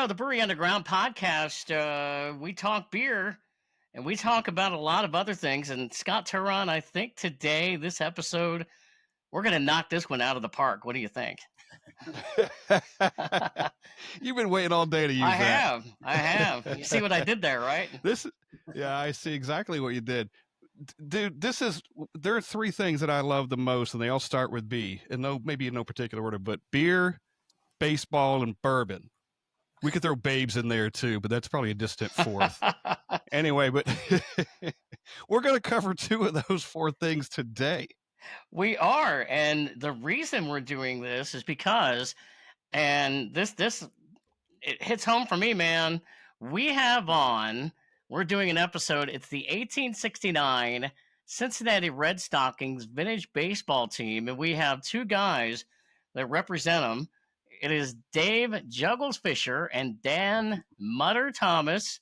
The Brewery Underground Podcast, we talk beer and we talk about a lot of other things. And Scott Touron, I think today, this episode, we're going to knock this one out of the park. What do you think? You've been waiting all day to use that. I have. You see what I did there, right? Yeah, I see exactly what you did. Dude, there are three things that I love the most, and they all start with B, and maybe in no particular order, but beer, baseball, and bourbon. We could throw babes in there too, but that's probably a distant fourth. Anyway, but we're going to cover two of those four things today. We are, and the reason we're doing this is because, and this it hits home for me, man. We're doing an episode. It's the 1869 Cincinnati Red Stockings vintage baseball team, and we have two guys that represent them. It is Dave Juggles Fischer and Dan Mudder Thomas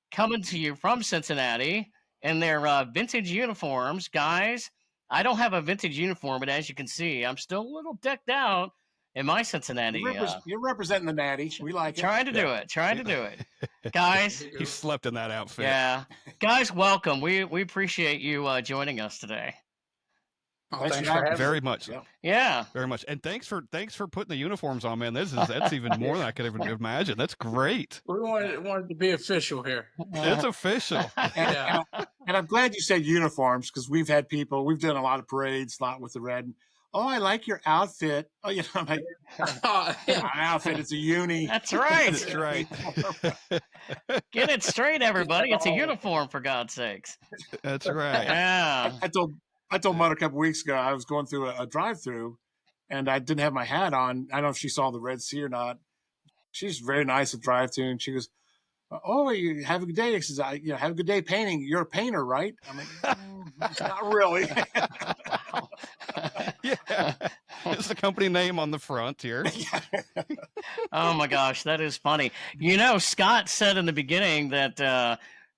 coming to you from Cincinnati in their vintage uniforms. Guys, I don't have a vintage uniform, but as you can see, I'm still a little decked out in my Cincinnati. You're representing the Natty. We like it. Trying to do it. Guys. He slept in that outfit. Yeah. Guys, welcome. We appreciate you joining us today. Thanks for having very much. Yeah, very much. And thanks for putting the uniforms on, man. That's even more than I could ever imagine. That's great. We wanted to be official here. It's official. And I'm glad you said uniforms, because we've done a lot of parades, a lot with the Red. Oh, I like your outfit. Oh, I'm like, my outfit, it's a uni. That's right. That's right. Get it straight, everybody. It's a uniform, for God's sakes. That's right. Yeah. I told Mudder a couple weeks ago, I was going through a drive-through, and I didn't have my hat on. I don't know if she saw the Red Sea or not. She's very nice at drive-through, and she goes, "Oh, you have a good day." She says, "Have a good day painting. You're a painter, right?" I'm like, "Not really." Yeah, it's the company name on the front here. Oh my gosh, that is funny. Scott said in the beginning that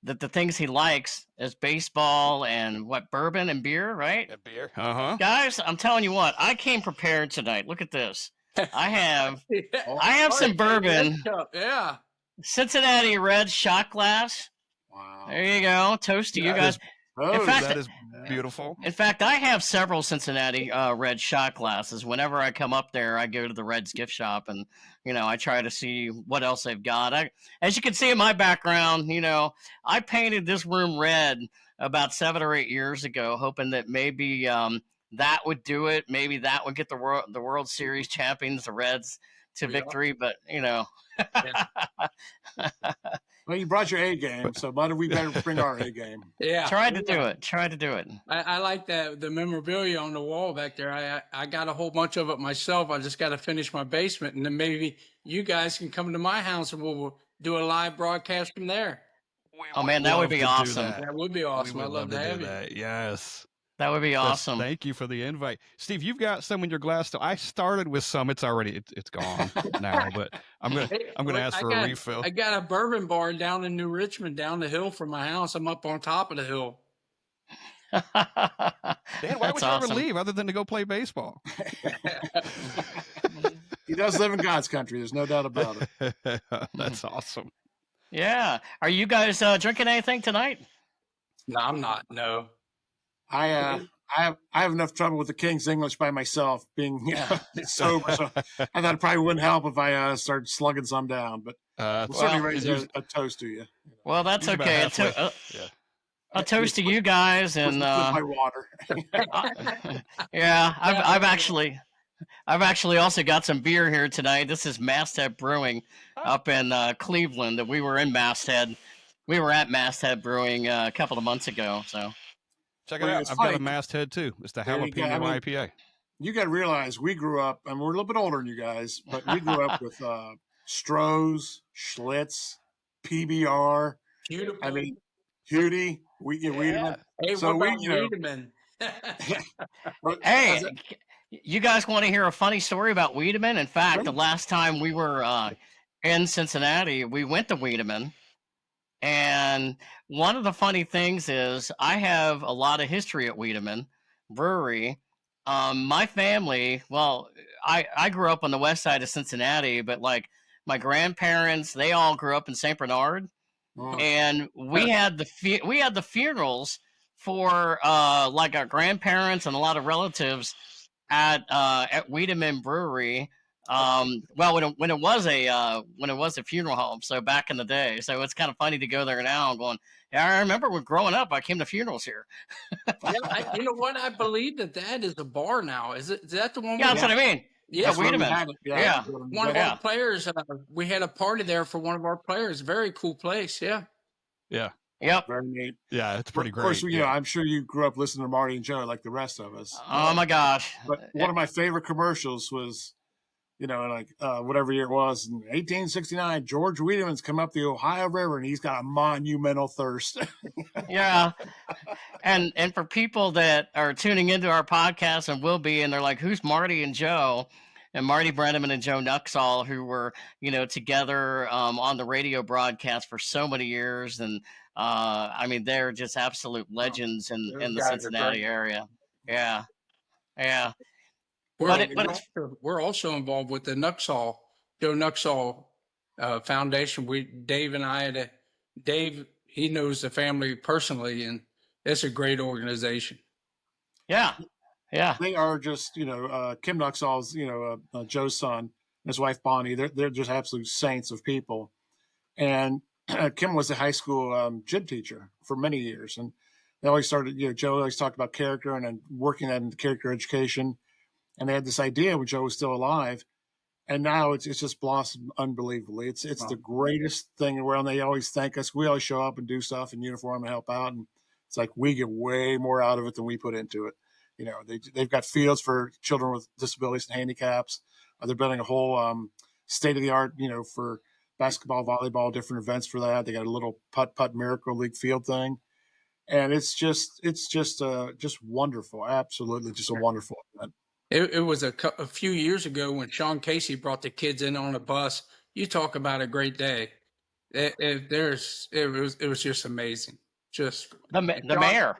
the things he likes is baseball and bourbon and beer, right? Yeah, beer. Uh-huh. Guys, I'm telling you what, I came prepared tonight. Look at this. I have some bourbon. Yeah. Cincinnati Reds shot glass. Wow. There you go. Toast to you guys. That is beautiful. In fact, I have several Cincinnati Reds shot glasses. Whenever I come up there, I go to the Reds gift shop and, I try to see what else they've got. As you can see in my background, I painted this room red about 7 or 8 years ago, hoping that maybe that would do it. Maybe that would get the World Series champions, the Reds, to victory. But, Yeah. Well, you brought your A game, so Mudder, we better bring our A game. Yeah. Tried to do it. I like the memorabilia on the wall back there. I got a whole bunch of it myself. I just got to finish my basement, and then maybe you guys can come to my house and we'll do a live broadcast from there. Oh man, that would be awesome. That would be awesome. I'd love to have you. Yes. That would be awesome. Thank you for the invite. Steve, you've got some in your glass still. I started with some. It's already it's gone now, but I'm gonna ask for a refill. I got a bourbon bar down in New Richmond, down the hill from my house. I'm up on top of the hill. Dan, why would you ever leave other than to go play baseball? He does live in God's country. There's no doubt about it. That's awesome. Yeah. Are you guys drinking anything tonight? No, I'm not. No. I have enough trouble with the King's English by myself, being sober. So I thought it probably wouldn't help if I started slugging some down. But we'll certainly raise a toast to you. Well, that's okay. A toast to you guys and my water. Yeah, I've actually also got some beer here tonight. This is Masthead Brewing up in Cleveland. That we were in Masthead. We were at Masthead Brewing a couple of months ago. So. Check it out. I've got a Masthead too. It's the jalapeno IPA. You got to realize we grew up, and we're a little bit older than you guys, but we grew up with Stroh's, Schlitz, PBR. Beautiful. I mean, Hootie. Wiedemann. Hey, so what about Wiedemann? Hey, You guys want to hear a funny story about Wiedemann? In fact, the last time we were in Cincinnati, we went to Wiedemann. And one of the funny things is I have a lot of history at Wiedemann Brewery. My family, well, I grew up on the west side of Cincinnati, but like my grandparents, they all grew up in St. Bernard, and we had the funerals for like our grandparents and a lot of relatives at Wiedemann Brewery. Well, when it was a funeral home, so back in the day, so it's kind of funny to go there now and going, yeah, I remember when growing up, I came to funerals here. Yeah, you know what? I believe that is a bar now. Is that the one? Yeah, that's what I mean. Yeah, That's Wiedemann. Yeah. One of our players, we had a party there for one of our players. Very cool place. Yeah. Yeah. Yep. Very neat. Yeah, it's pretty great. Of course, you know, I'm sure you grew up listening to Marty and Joe like the rest of us. Oh my gosh. But one of my favorite commercials was, you know, like whatever year it was, in 1869, George Wiedemann's come up the Ohio River and he's got a monumental thirst. Yeah. And for people that are tuning into our podcast and will be, and they're like, who's Marty and Joe? And Marty Brenneman and Joe Nuxall, who were, you know, together on the radio broadcast for so many years. And I mean, they're just absolute legends in the Cincinnati area. Yeah. Yeah. We're also involved with the Joe Nuxall Foundation. Dave and I Dave, he knows the family personally, and it's a great organization. Yeah. Yeah. They are just, you know, Kim Nuxall's, you know, Joe's son and his wife Bonnie. They're just absolute saints of people. And Kim was a high school gym teacher for many years, and they always started. You know, Joe always talked about character and then working that into character education. And they had this idea when Joe was still alive, and now it's just blossomed unbelievably. It's the greatest thing in the world. And they always thank us. We always show up and do stuff in uniform and help out, and it's like we get way more out of it than we put into it. You know, they've got fields for children with disabilities and handicaps. They're building a whole state of the art, you know, for basketball, volleyball, different events for that. They got a little putt Miracle League field thing, and it's just wonderful. Absolutely, just a wonderful event. It was a few years ago when Sean Casey brought the kids in on a bus. You talk about a great day. It was just amazing. Just the mayor.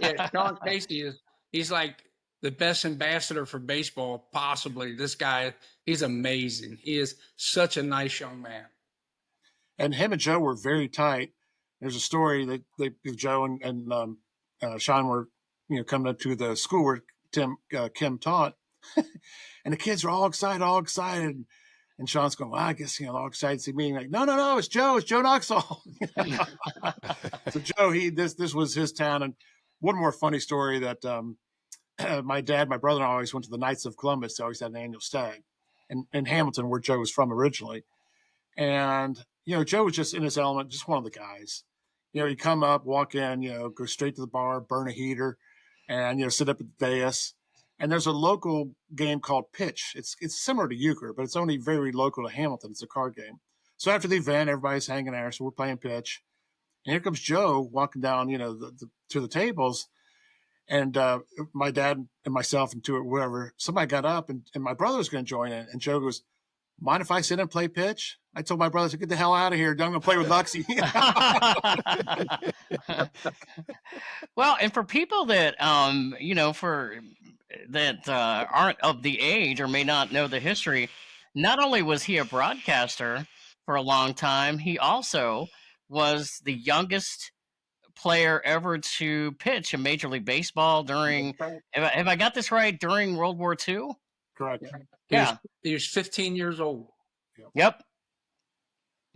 Yeah, Sean Casey he's like the best ambassador for baseball possibly. This guy, he's amazing. He is such a nice young man. And him and Joe were very tight. There's a story that Joe and Sean were, you know, coming up to the school where Kim taught, and the kids are all excited. And Sean's going, well, I guess, you know, all excited to see me. Like, no, it's Joe Nuxall. So Joe, this was his town. And one more funny story that my brother and I always went to the Knights of Columbus. They always had an annual stag in Hamilton, where Joe was from originally. And, you know, Joe was just in his element, just one of the guys. You know, he'd come up, walk in, you know, go straight to the bar, burn a heater, and, you know, sit up at the dais. And there's a local game called Pitch. It's similar to euchre, but it's only very local to Hamilton. It's a card game. So after the event, everybody's hanging there. So we're playing Pitch. And here comes Joe walking down, you know, to the tables. And my dad and myself and somebody got up and my brother was going to join in. And Joe goes, mind if I sit and play Pitch? I told my brother to get the hell out of here. I'm going to play with Luxie. Well, and for people that, you know, that aren't of the age or may not know the history, not only was he a broadcaster for a long time, he also was the youngest player ever to pitch in Major League Baseball during, have I got this right, during World War II? Correct. Yeah. He was 15 years old. Yep.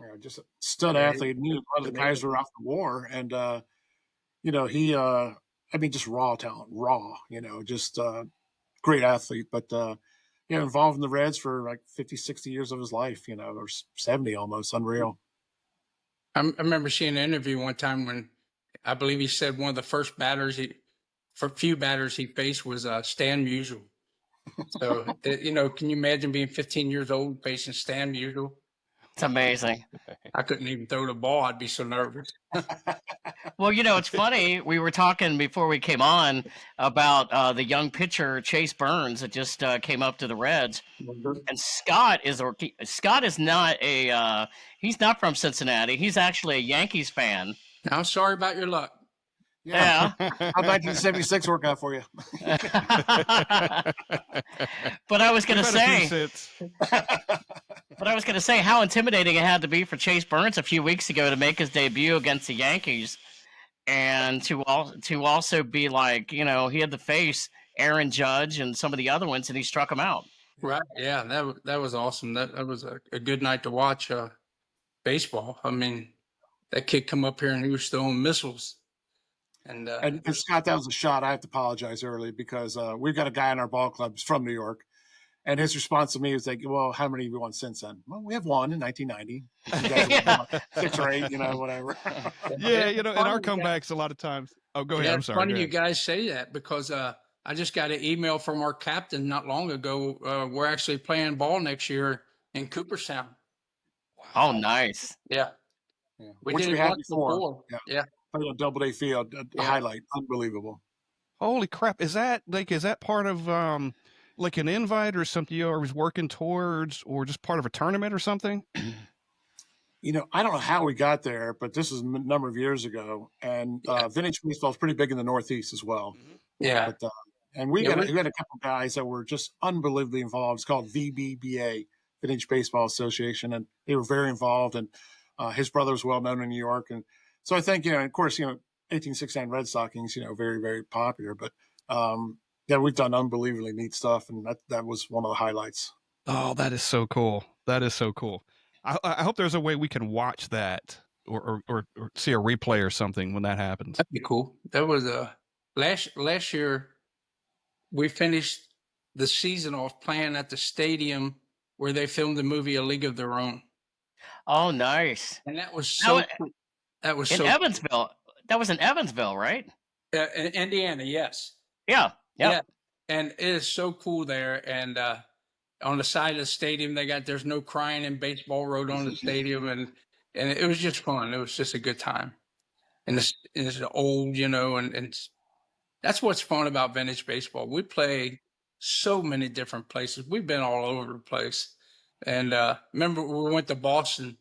Yeah, just a stud athlete. Knew a lot of the guys were off the war. And, you know, he, I mean, just raw talent, you know, just great athlete. But, you know, involved in the Reds for like 50, 60 years of his life, you know, or 70 almost. Unreal. I remember seeing an interview one time when I believe he said one of the first few batters he faced was Stan Musial. So, you know, can you imagine being 15 years old facing Stan Musial? It's amazing. I couldn't even throw the ball. I'd be so nervous. Well, it's funny. We were talking before we came on about the young pitcher Chase Burns that just came up to the Reds, and Scott is not he's not from Cincinnati. He's actually a Yankees fan. I'm sorry about your luck. Yeah. How'd 1976 work out for you? But I was going to say, how intimidating it had to be for Chase Burns a few weeks ago to make his debut against the Yankees, and to also be like, he had to face Aaron Judge and some of the other ones, and he struck him out. Right? Yeah, that was awesome. That was a good night to watch baseball. I mean, that kid come up here and he was throwing missiles. And Scott, that was a shot. I have to apologize early because we've got a guy in our ball club who's from New York, and his response to me was like, "Well, how many have you won since then?" Well, we have one in 1990. You guys won 6 or 8, whatever. Yeah, in our comebacks a lot of times. Oh, go ahead. Yeah, I'm it's sorry. funny you guys say that because I just got an email from our captain not long ago. We're actually playing ball next year in Cooperstown. Wow. Oh, nice. Yeah. Which we had before. Yeah. Played on Doubleday Field, highlight, unbelievable. Holy crap! Is that part of like an invite or something you was working towards, or just part of a tournament or something? I don't know how we got there, but this is a number of years ago, and vintage baseball is pretty big in the Northeast as well. Yeah, but, and we had a couple guys that were just unbelievably involved. It's called VBBA, Vintage Baseball Association, and they were very involved. And his brother was well known in New York, and so I think, of course, 1869 Red Stockings, very, very popular. But, we've done unbelievably neat stuff. And that was one of the highlights. Oh, that is so cool. That is so cool. I hope there's a way we can watch that or see a replay or something when that happens. That'd be cool. That was last year we finished the season off playing at the stadium where they filmed the movie A League of Their Own. Oh, nice. And that was so cool. That was in Evansville. That was in Evansville, right? In Indiana, yes. Yeah. And it is so cool there. And on the side of the stadium, there's no crying in baseball wrote on the stadium, and it was just fun. It was just a good time. And it's old, and that's what's fun about vintage baseball. We play so many different places. We've been all over the place. And remember, we went to Boston.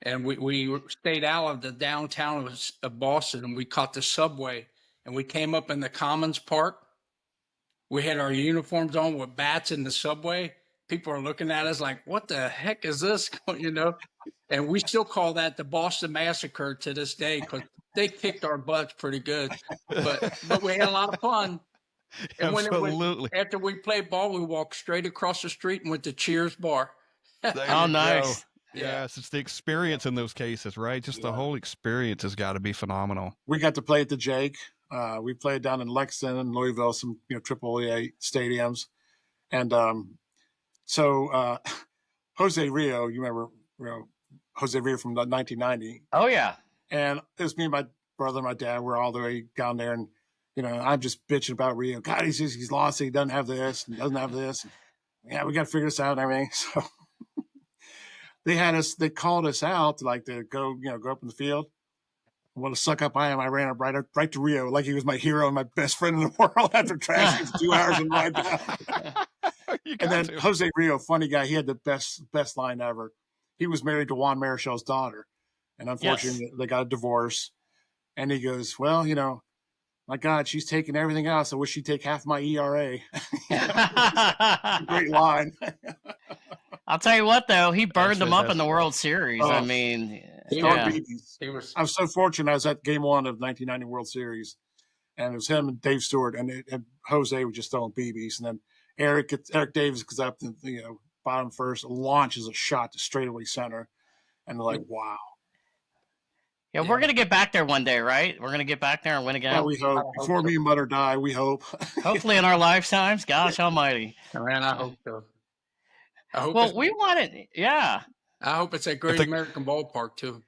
And we stayed out of the downtown of Boston, and we caught the subway, and we came up in the Commons Park. We had our uniforms on with bats in the subway. People are looking at us like, what the heck is this? And we still call that the Boston Massacre to this day because they kicked our butts pretty good. But we had a lot of fun. And Absolutely. After we played ball, we walked straight across the street and went to Cheers Bar. Oh, nice. Yes, it's the experience in those cases, right? Just the whole experience has got to be phenomenal. We got to play at the Jake. We played down in Lexington and Louisville, some AAA stadiums, and so Jose Rio, you remember Jose Rio from 1990? Oh yeah. And it was me and my brother, and my dad. We're all the way down there, and I'm just bitching about Rio. God, he's lost. He doesn't have this, and doesn't have this. And, we got to figure this out and everything. So. They called us out to go up in the field. What a suck up I am. I ran up right to Rio like he was my hero and my best friend in the world after trashing for 2 hours and ride down. And then Jose Rio, funny guy, he had the best line ever. He was married to Juan Marichel's daughter. And unfortunately, they got a divorce. And he goes, well, my God, she's taking everything else. I wish she'd take half my ERA. Great line. I'll tell you what, though, he burned them up in the World Series. I mean, I was so fortunate. I was at Game 1 of 1990 World Series, and it was him and Dave Stewart, and Jose was just throwing BBs, and then Eric Davis goes up to bottom first, launches a shot to straightaway center, and they're like, wow. Yeah, we're going to get back there one day, right? We're going to get back there and win again. Yeah, we hope. Before me and Mudder die, we hope. Hopefully in our lifetimes. Gosh almighty. Man, I hope so. We want it. Yeah. I hope it's at Great American Ballpark, too.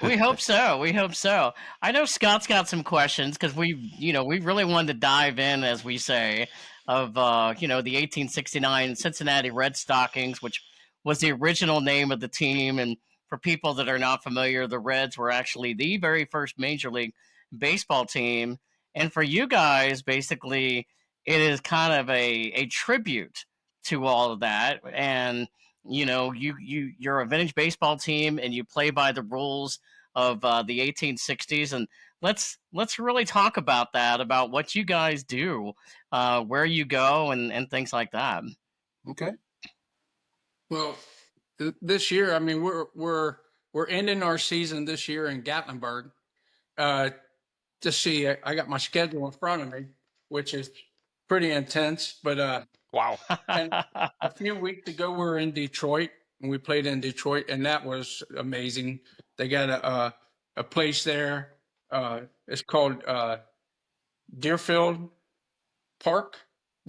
We hope so. We hope so. I know Scott's got some questions because we really wanted to dive in, as we say, of, the 1869 Cincinnati Red Stockings, which was the original name of the team. And for people that are not familiar, the Reds were actually the very first Major League Baseball team. And for you guys, basically, it is kind of a tribute to all of that. And, you're a vintage baseball team and you play by the rules of the 1860s. And let's really talk about that, about what you guys do, where you go, and things like that. Okay. Well, this year, I mean, we're ending our season this year in Gatlinburg. To see, I got my schedule in front of me, which is pretty intense. But Wow. and a few weeks ago, we were in Detroit, and we played in Detroit, and that was amazing. They got a place there. It's called Deerfield Park,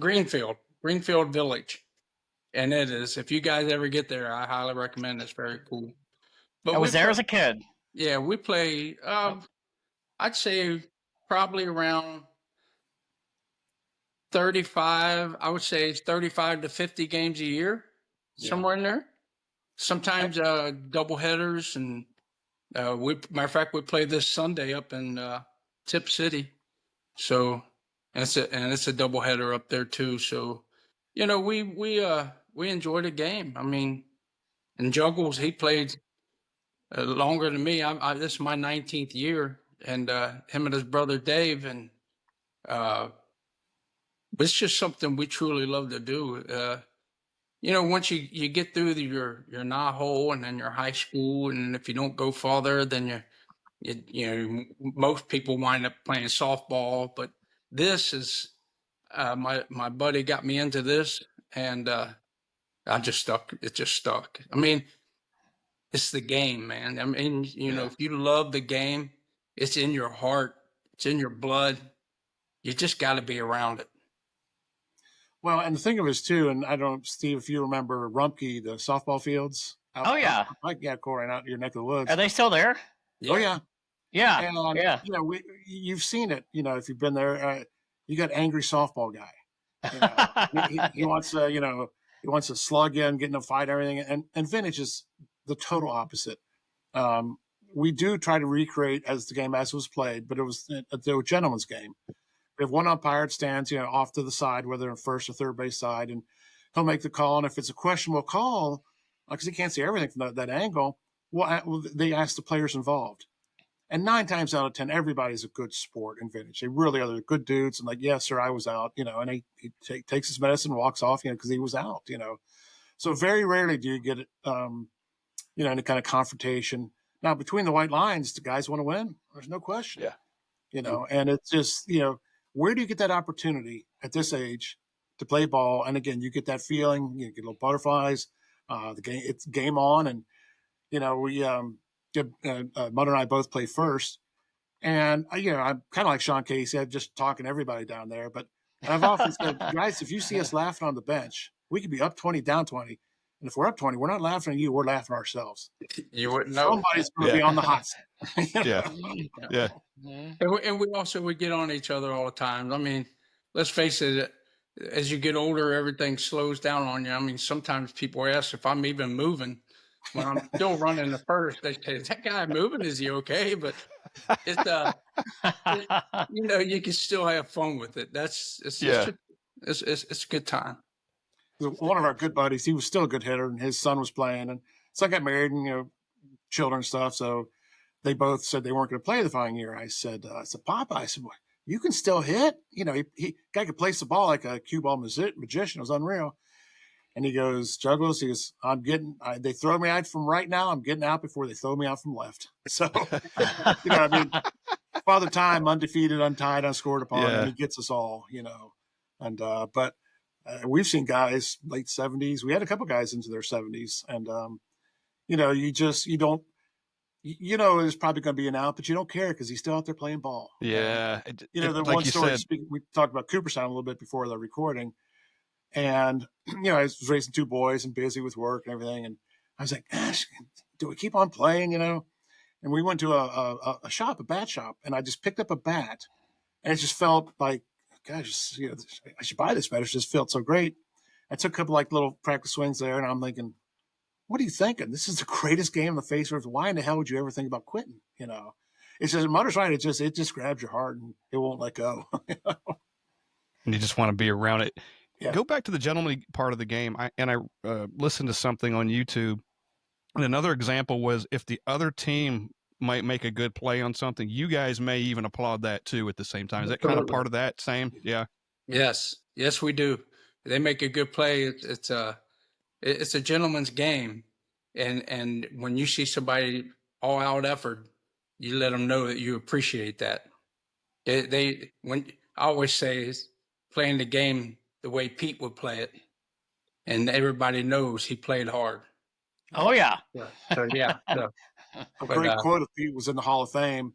Greenfield Village. And it is, if you guys ever get there, I highly recommend it. It's very cool. But I was there as a kid. Yeah, we play, I'd say probably around 35, I would say 35 to 50 games a year, somewhere in there. Sometimes double headers. And matter of fact, we play this Sunday up in Tip City. So, and it's a double header up there too. So, we enjoy the game. I mean, and Juggles, he played longer than me. This is my 19th year, and him and his brother Dave, and it's just something we truly love to do. Once you get through your nah hole and then your high school, and if you don't go farther, then most people wind up playing softball. But this is my buddy got me into this, and it just stuck. I mean, it's the game, man. I mean, if you love the game, it's in your heart, it's in your blood. You just got to be around it. Well, and the thing of it is too, and I don't know, Steve, if you remember Rumpke, the softball fields. Oh yeah, Corey, out in your neck of the woods. Are they still there? Oh yeah, yeah, and, yeah. You've seen it. If you've been there, you got angry softball guy. He wants to, he wants to slug in, get in a fight, everything. And vintage is the total opposite. We do try to recreate as the game as was played, but it was a gentleman's game. We have one umpire that stands, off to the side, whether in first or third base side, and he'll make the call. And if it's a questionable call, because he can't see everything from that angle, well, they ask the players involved. And 9 times out of 10, everybody's a good sport in vintage. They really are. They're good dudes. And like, yes, sir, I was out, and he takes his medicine, walks off, because he was out, So very rarely do you get it, any kind of confrontation. Now, between the white lines, the guys want to win. There's no question. Yeah. And it's just, where do you get that opportunity at this age to play ball? And again, you get that feeling, you get little butterflies, it's game on. And, we, Mudder and I both play first. And, I'm kind of like Sean Casey. I'm just talking to everybody down there. But I've often said, guys, if you see us laughing on the bench, we could be up 20, down 20. And if we're up 20, we're not laughing at you. We're laughing at ourselves. You wouldn't know. Somebody's going to be on the hot seat. Yeah. And we get on each other all the time. I mean, let's face it, as you get older, everything slows down on you. I mean, sometimes people ask if I'm even moving. When I'm still running the first, they say, "Is that guy moving? Is he okay?" But it's you can still have fun with it. It's a good time. One of our good buddies, he was still a good hitter, and his son was playing. And so I got married and, children and stuff. So they both said they weren't going to play the following year. I said, Papa, I said, well, you can still hit. Guy could place the ball like a cue ball magician. It was unreal. And he goes, Juggles, they throw me out from right now. I'm getting out before they throw me out from left. So, Father Time, undefeated, untied, unscored upon, and he gets us all, And, but we've seen guys late 70s. We had a couple guys into their 70s. And, you don't, there's probably going to be an out, but you don't care because he's still out there playing ball. Yeah. The like one story, we talked about Cooperstown a little bit before the recording. And, I was raising 2 boys and busy with work and everything. And I was like, gosh, do we keep on playing, And we went to a bat shop, and I just picked up a bat. And it just felt like, gosh, I should buy this bat. It just felt so great. I took a couple little practice swings there, and I'm thinking, what are you thinking? This is the greatest game on the face of earth. Why in the hell would you ever think about quitting? It's just Mudder's right. It just grabs your heart and it won't let go. And you just want to be around it. Yeah. Go back to the gentlemanly part of the game. I listened to something on YouTube, and another example was if the other team might make a good play on something, you guys may even applaud that too at the same time. Is that kind of part of that same? Yeah. Yes, we do. They make a good play. It's a gentleman's game, and when you see somebody all out effort, you let them know that you appreciate that. When I always say is playing the game the way Pete would play it, and everybody knows he played hard. Oh yeah. So yeah. A great quote of Pete was in the Hall of Fame,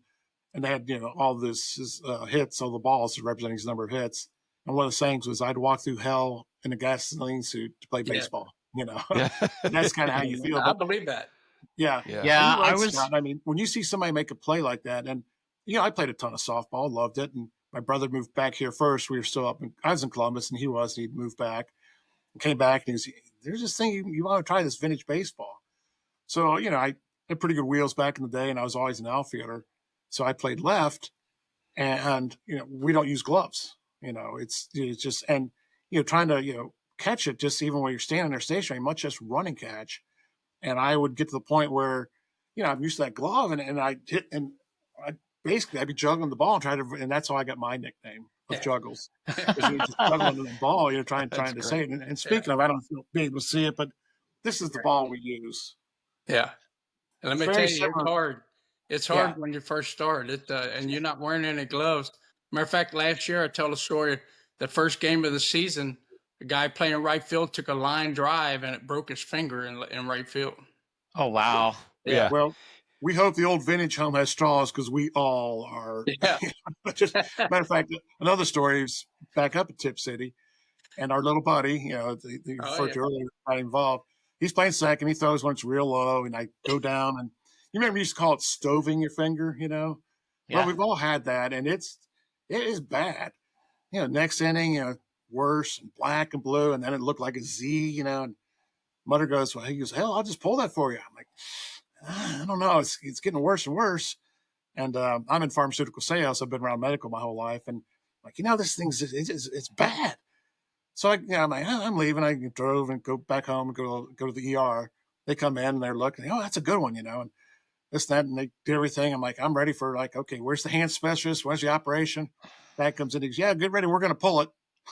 and they had all his hits, all the balls representing his number of hits. And one of the sayings was, "I'd walk through hell in a gasoline suit to play baseball." Yeah. And that's kind of how you feel. I believe that. Yeah. Yeah. Right, Scott. I mean, when you see somebody make a play like that, and I played a ton of softball, loved it, and my brother moved back here first. We were still I was in Columbus, and he'd moved back, and came back, and he was, "There's this thing you want to try, this vintage baseball." So I had pretty good wheels back in the day, and I was always an outfielder, so I played left, and we don't use gloves. It's just, and trying to catch it just even when you're standing there stationary, much less running catch. And I would get to the point where I'm used to that glove, and I hit, and I'd be juggling the ball and and that's how I got my nickname of Juggles, because you're just juggling the ball, trying to say it. And speaking of, I don't be able to see it, but this is the ball we use. Yeah. And let me tell you, it's hard. It's hard when you first start it, and you're not wearing any gloves. Matter of fact, last year I tell a story. The first game of the season, the guy playing right field took a line drive and it broke his finger in right field. Oh wow! Yeah. Well, we hope the old vintage home has straws, because we all are. Yeah. Matter of fact, another story is back up at Tip City, and our little buddy, the referred to earlier, not involved. He's playing second. He throws when it's real low, and I go down, and you remember we used to call it stoving your finger, Yeah. Well, we've all had that, and it is bad. Next inning, worse, and black and blue, and then it looked like a Z, and Mudder goes, well, he goes, hell, I'll just pull that for you. I'm like, I don't know. It's getting worse and worse. And I'm in pharmaceutical sales. I've been around medical my whole life. And like, this thing's it's bad. So I'm like, I'm leaving. I drove and go back home and go to the ER. They come in and they're looking, that's a good one, and this, that, and they do everything. I'm like, I'm ready for okay, where's the hand specialist? Where's the operation? Back comes in. He goes, yeah, get ready. We're going to pull it.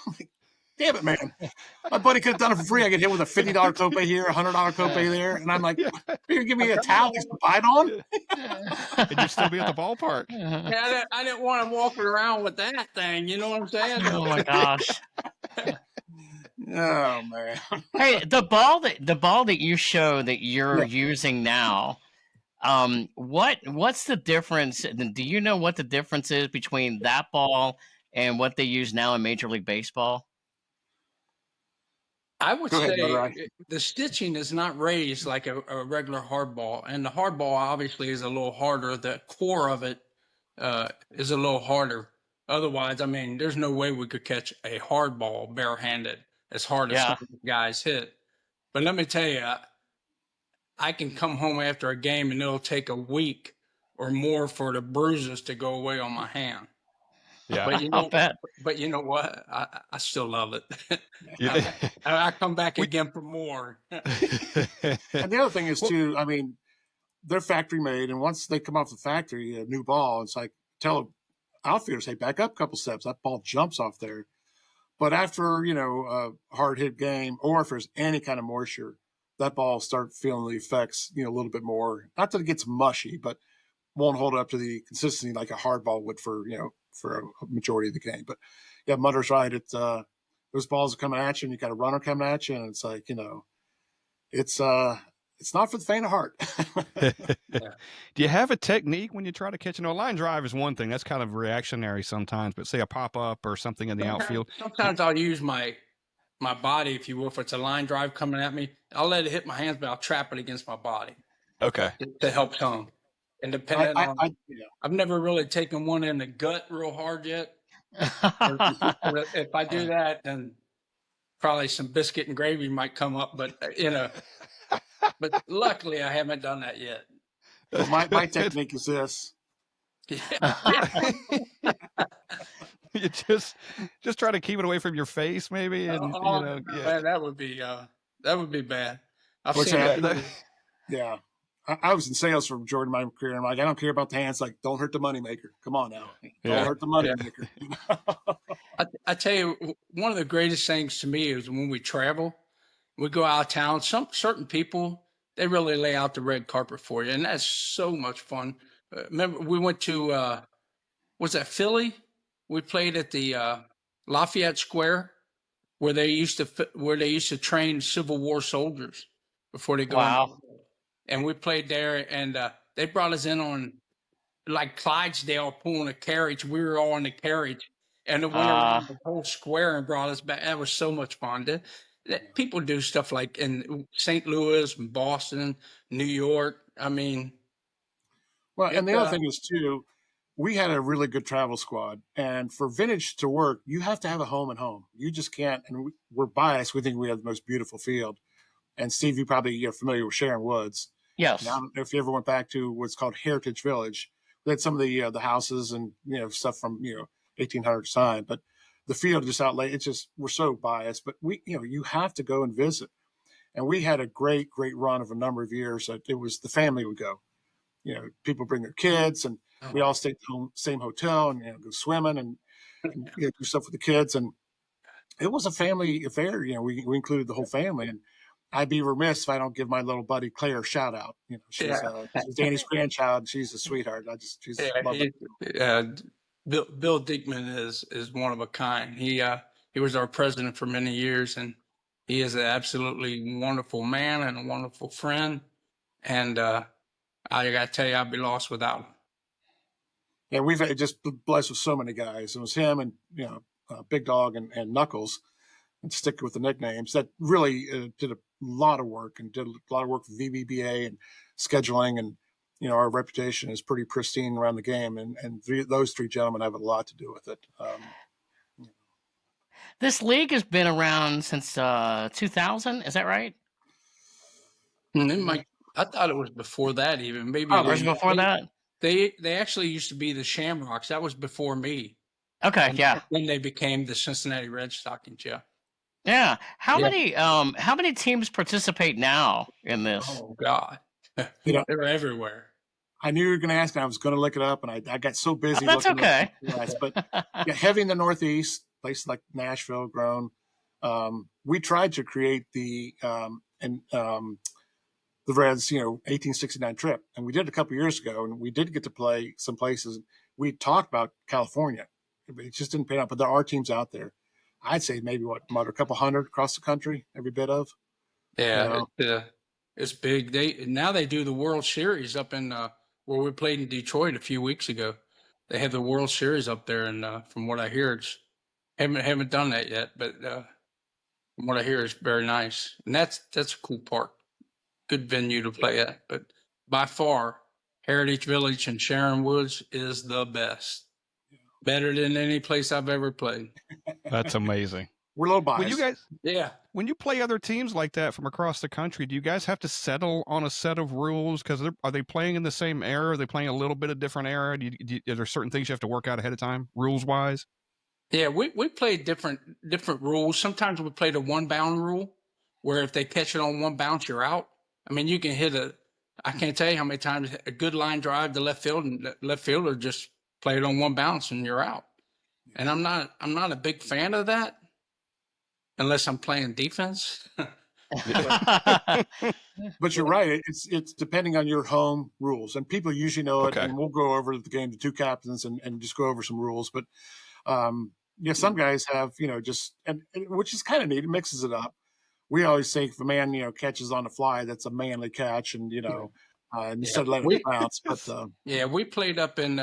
I'm like, damn it, man. My buddy could have done it for free. I get hit with a $50 copay here, $100 copay there. And I'm like, you're going to give me a towel to bite on? And you still be at the ballpark. Yeah, I didn't want to walk around with that thing. You know what I'm saying? Oh my gosh! Oh man! Hey, the ball that you show that you're using now, what's the difference? Do you know what the difference is between that ball and what they use now in Major League Baseball? I would say the stitching is not raised like a regular hard ball, and the hard ball obviously is a little harder. The core of it is a little harder. Otherwise, I mean, there's no way we could catch a hard ball barehanded as hard as some guys hit. But let me tell you, I can come home after a game and it'll take a week or more for the bruises to go away on my hand. Yeah, but you know what? I still love it. I come back again for more. And the other thing is too, I mean, they're factory made, and once they come off the factory, a new ball, it's like tell outfielders, hey, back up a couple steps. That ball jumps off there. But after a hard hit game, or if there's any kind of moisture, that ball start feeling the effects, a little bit more. Not that it gets mushy, but won't hold up to the consistency like a hard ball would for a majority of the game. But yeah, Mudder's right. It's those balls are coming at you, and you got a runner coming at you, and it's like it's not for the faint of heart. Do you have a technique when you try to catch? A line drive is one thing that's kind of reactionary sometimes, but say a pop up or something in the outfield. Sometimes I'll use my body, if you will. If it's a line drive coming at me, I'll let it hit my hands, but I'll trap it against my body. Okay. To help tone. And depending on, I've never really taken one in the gut real hard yet. If I do that, then probably some biscuit and gravy might come up. But But luckily, I haven't done that yet. Well, my technique is this. Yeah. You just try to keep it away from your face, maybe, and Man, that would be bad. I've What's seen that? it. Yeah. I was in sales for Jordan my career. I'm like, I don't care about the hands. Like, don't hurt the moneymaker. Come on now. Don't hurt the moneymaker. I tell you, one of the greatest things to me is when we travel, we go out of town. Some certain people, they really lay out the red carpet for you, and that's so much fun. Remember, we went to was that Philly? We played at the Lafayette Square, where they used to train Civil War soldiers before they go in. Wow. And we played there, and they brought us in on like Clydesdale pulling a carriage. We were all in the carriage, and it went around the whole square and brought us back. That was so much fun. People do stuff like in St. Louis, Boston, New York. I mean, well, and the other thing is too, we had a really good travel squad, and for vintage to work, you have to have a home and home. You just can't. And we're biased. We think we have the most beautiful field. And Steve, you probably you're familiar with Sharon Woods. Yes. Now, if you ever went back to what's called Heritage Village, we had some of the houses and stuff from 1800s time, but the field just outlay. It's just we're so biased, but you have to go and visit. And we had a great run of a number of years that it was the family would go. People bring their kids, and we all stayed at the same hotel and go swimming and do stuff with the kids. And it was a family affair. We included the whole family, and I'd be remiss if I don't give my little buddy Claire a shout out. She's Danny's grandchild. She's a sweetheart. She's lovely. Bill Dickman is one of a kind. He was our president for many years, and he is an absolutely wonderful man and a wonderful friend. And I got to tell you, I'd be lost without him. Yeah, we've just blessed with so many guys. It was him and Big Dog and Knuckles, and stick with the nicknames that really did a lot of work and did a lot of work for VBBA and scheduling, and our reputation is pretty pristine around the game, and those three gentlemen have a lot to do with it. This league has been around since 2000. Is that right? I thought it was before that even. Maybe it was before that. They actually used to be the Shamrocks. That was before me. Okay, and then they became the Cincinnati Reds Stockings. Yeah. Yeah. How many teams participate now in this? Oh God, they're everywhere. I knew you were going to ask, and I was going to look it up, and I got so busy. That's okay. But heavy in the Northeast, places like Nashville, grown. We tried to create the Reds, 1869 trip, and we did it a couple years ago, and we did get to play some places. We talked about California, but it just didn't pay out. But there are teams out there. I'd say maybe a couple hundred across the country, every bit of. Yeah, it's big. Now they do the World Series up in where we played in Detroit a few weeks ago. They have the World Series up there, and from what I hear, it's haven't done that yet. But from what I hear, it's very nice, and that's a cool park, good venue to play at. But by far, Heritage Village and Sharon Woods is the best. Better than any place I've ever played. That's amazing. We're a little biased. When you play other teams like that from across the country, do you guys have to settle on a set of rules? Because are they playing in the same era? Are they playing a little bit of different era? Are there certain things you have to work out ahead of time, rules wise? Yeah, we played different rules. Sometimes we played a one bound rule, where if they catch it on one bounce, you're out. I mean, you can hit I can't tell you how many times a good line drive to left field, and the left fielder just play it on one bounce and you're out. And I'm not a big fan of that unless I'm playing defense. But you're right. It's depending on your home rules, and people usually know it. And we'll go over the game, the two captains, and just go over some rules. But some guys have which is kind of neat. It mixes it up. We always say if a man catches on the fly, that's a manly catch, and instead of letting it bounce. But we played up in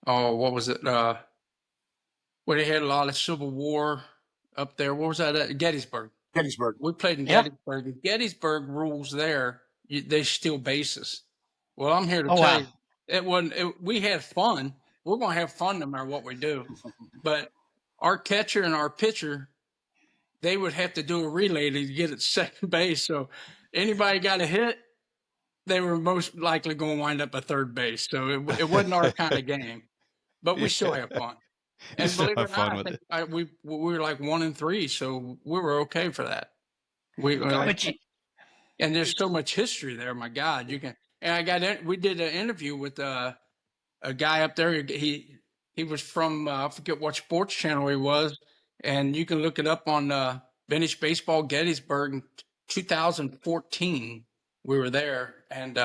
what was it? Where they had a lot of Civil War up there. What was that at? Gettysburg. We played in Gettysburg. The Gettysburg rules there, they steal bases. Well, I'm here to tell you, it wasn't. We had fun. We're going to have fun no matter what we do. But our catcher and our pitcher, they would have to do a relay to get at second base. So anybody got a hit, they were most likely going to wind up at third base. So it wasn't our kind of game, but we still have fun. And still believe it or have fun not, I with think it. we were like 1-3, so we were okay for that. But And there's so much history there. My God, you can. And we did an interview with a guy up there. He was from I forget what sports channel he was, and you can look it up on Vintage Baseball Gettysburg in 2014. We were there, and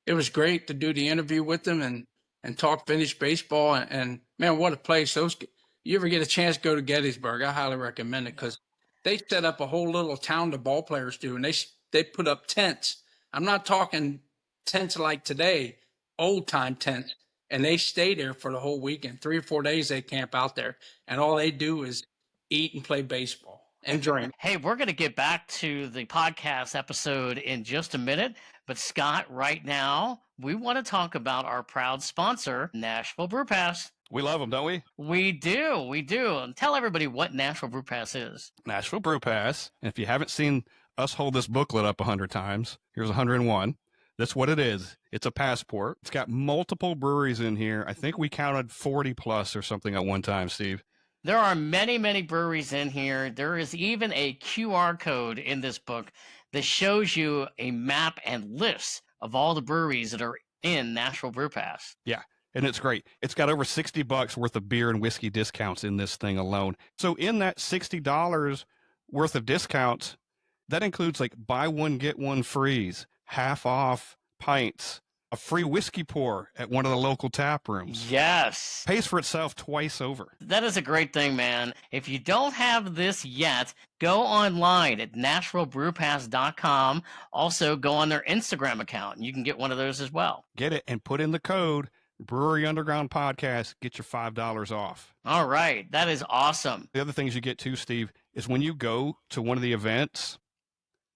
it was great to do the interview with them and talk vintage baseball. And man, what a place! You ever get a chance to go to Gettysburg? I highly recommend it because they set up a whole little town the ball players do, and they put up tents. I'm not talking tents like today, old time tents, and they stay there for the whole weekend. 3 or 4 days they camp out there, and all they do is eat and play baseball and drink. hey, we're going to get back to the podcast episode in just a minute. But Scott, right now, we want to talk about our proud sponsor, Nashville Brew Pass. We love them, don't we? We do. And tell everybody what Nashville Brew Pass is. Nashville Brew Pass. And if you haven't seen us hold this booklet up 100 times, here's 101. That's what it is. It's a passport. It's got multiple breweries in here. I think we counted 40 plus or something at one time, Steve. There are many, many breweries in here. There is even a QR code in this book that shows you a map and list of all the breweries that are in Nashville Brew Pass. Yeah, and it's great. It's got over $60 worth of beer and whiskey discounts in this thing alone. So in that $60 worth of discounts, that includes like buy one, get one frees, half off pints, a free whiskey pour at one of the local tap rooms. Yes. Pays for itself twice over. That is a great thing, man. If you don't have this yet, go online at NashvilleBrewPass.com. Also, go on their Instagram account, and you can get one of those as well. Get it and put in the code Brewery Underground Podcast. Get your $5 off. All right. That is awesome. The other things you get too, Steve, is when you go to one of the events,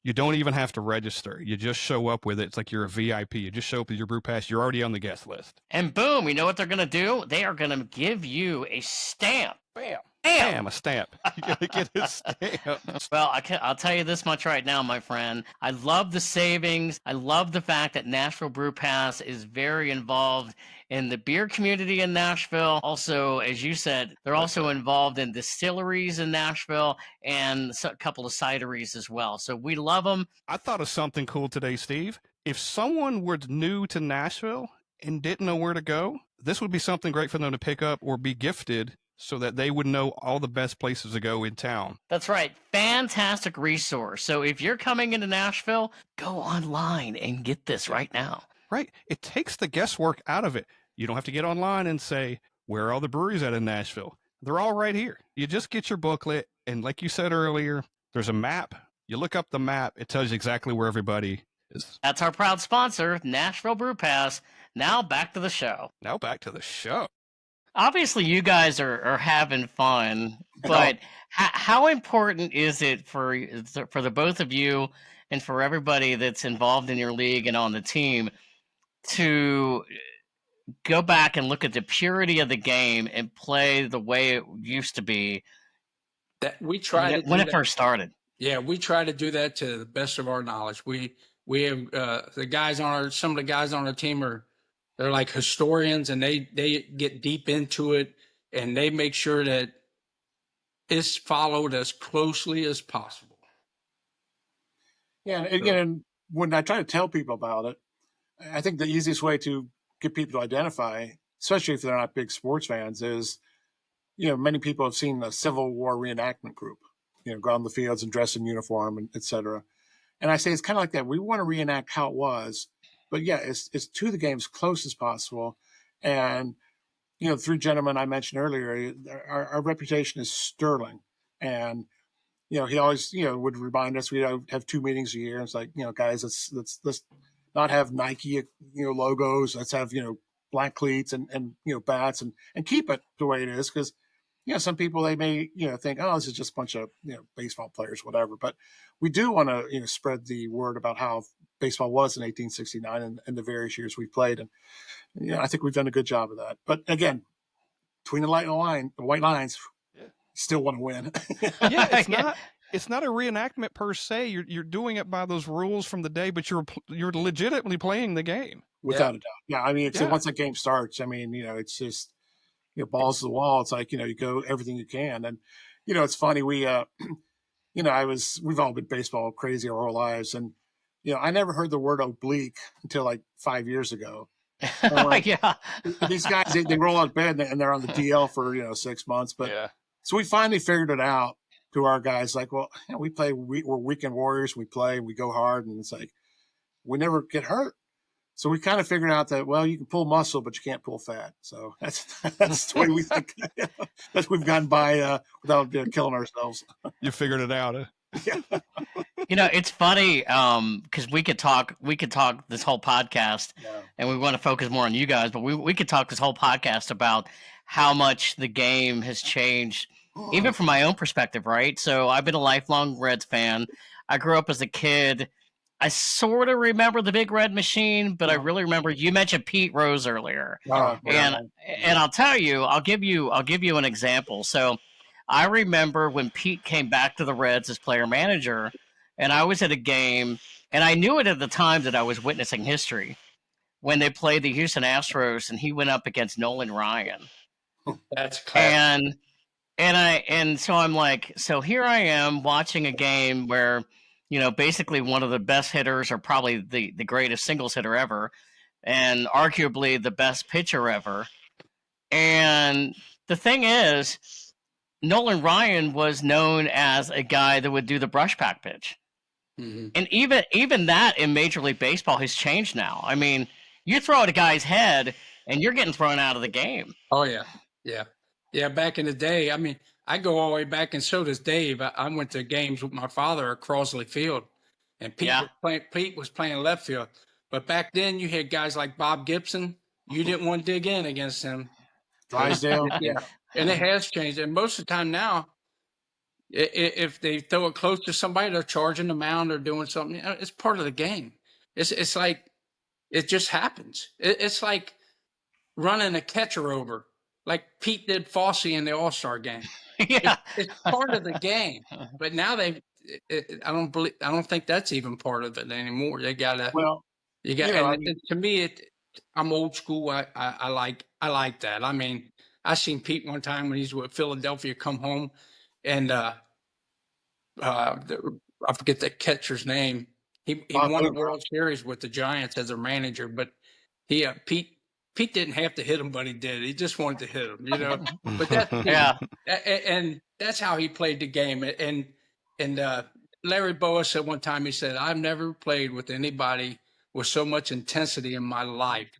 you don't even have to register. You just show up with it. It's like you're a VIP. You just show up with your brew pass. You're already on the guest list. And boom, you know what they're going to do? They are going to give you a stamp. Bam. Bam. Bam, a stamp. You got to get a stamp. Well, I'll tell you this much right now, my friend. I love the savings. I love the fact that Nashville Brew Pass is very involved in the beer community in Nashville. Also, as you said, they're also involved in distilleries in Nashville and a couple of cideries as well. So we love them. I thought of something cool today, Steve. If someone was new to Nashville and didn't know where to go, this would be something great for them to pick up or be gifted so that they would know all the best places to go in town. That's right. Fantastic resource. So if you're coming into Nashville, go online and get this right now. Right. It takes the guesswork out of it. You don't have to get online and say, where are all the breweries at in Nashville? They're all right here. You just get your booklet. And like you said earlier, there's a map. You look up the map. It tells you exactly where everybody is. That's our proud sponsor, Nashville Brew Pass. Now back to the show. Now back to the show. Obviously, you guys are having fun, but how important is it for the both of you and for everybody that's involved in your league and on the team to go back and look at the purity of the game and play the way it used to be That we try when it first started? Yeah, we try to do that to the best of our knowledge. We have some of the guys on our team they're like historians, and they get deep into it, and they make sure that it's followed as closely as possible. Yeah, and again, when I try to tell people about it, I think the easiest way to get people to identify, especially if they're not big sports fans, is, many people have seen the Civil War reenactment group, go on the fields and dress in uniform, and et cetera. And I say it's kind of like that. We want to reenact how it was, but yeah, it's to the game as close as possible. And, 3 gentlemen I mentioned earlier, our reputation is sterling. And, he always, would remind us, we have 2 meetings a year. And it's like, guys, let's not have Nike, logos. Let's have, black cleats and bats and keep it the way it is. Cause, some people, they may, think, oh, this is just a bunch of, baseball players, whatever. But we do want to, spread the word about how baseball was in 1869 and the various years we played. And, I think we've done a good job of that. But again, between the white lines, still want to win. Yeah, it's not. it's not a reenactment per se. You're doing it by those rules from the day, but you're legitimately playing the game. Without a doubt. Yeah. I mean, it's Yeah. once that game starts, I mean, it's just, balls to the wall. It's like, you go everything you can. And, it's funny. We, we've all been baseball crazy our whole lives. And, I never heard the word oblique until like 5 years ago. Like, Yeah. these guys, they roll out of bed and they're on the DL for, 6 months. But so we finally figured it out to our guys. Like, well, we're weekend warriors. We play, we go hard. And it's like, we never get hurt. So we kind of figured out that, well, you can pull muscle, but you can't pull fat. So that's the way we think. That's we've gotten by without killing ourselves. You figured it out. Yeah. It's funny because we could talk this whole podcast, and we want to focus more on you guys, but we could talk this whole podcast about how much the game has changed, even from my own perspective, right? So I've been a lifelong Reds fan. I grew up as a kid. I sort of remember the Big Red Machine, but I really remember you mentioned Pete Rose earlier, and I'll tell you, I'll give you an example. So I remember when Pete came back to the Reds as player manager, and I was at a game, and I knew it at the time that I was witnessing history when they played the Houston Astros, and he went up against Nolan Ryan. That's classic. And so I'm like, so here I am watching a game where, basically one of the best hitters, or probably the greatest singles hitter ever, and arguably the best pitcher ever. And the thing is, Nolan Ryan was known as a guy that would do the brush pack pitch. Mm-hmm. And even that in Major League Baseball has changed now. I mean, you throw at a guy's head and you're getting thrown out of the game. Oh, yeah. Yeah. Yeah, back in the day, I mean, I go all the way back, and so does Dave. I went to games with my father at Crosley Field, and Pete was playing left field. But back then, you had guys like Bob Gibson. You didn't want to dig in against him. Drysdale. Yeah. And it has changed. And most of the time now, if they throw it close to somebody, they're charging the mound or doing something. It's part of the game. It's like it just happens. It's like running a catcher over, like Pete did Fosse in the All-Star game. Yeah, it's part of the game. But now I don't think that's even part of it anymore. They gotta. Well, to me, I'm old school. I like that. I mean, I seen Pete one time when he's with Philadelphia come home, and I forget the catcher's name. He won the World Series with the Giants as their manager, but Pete didn't have to hit him, but he did. He just wanted to hit him, But that's and that's how he played the game. And Larry Boa said one time, he said, "I've never played with anybody with so much intensity in my life."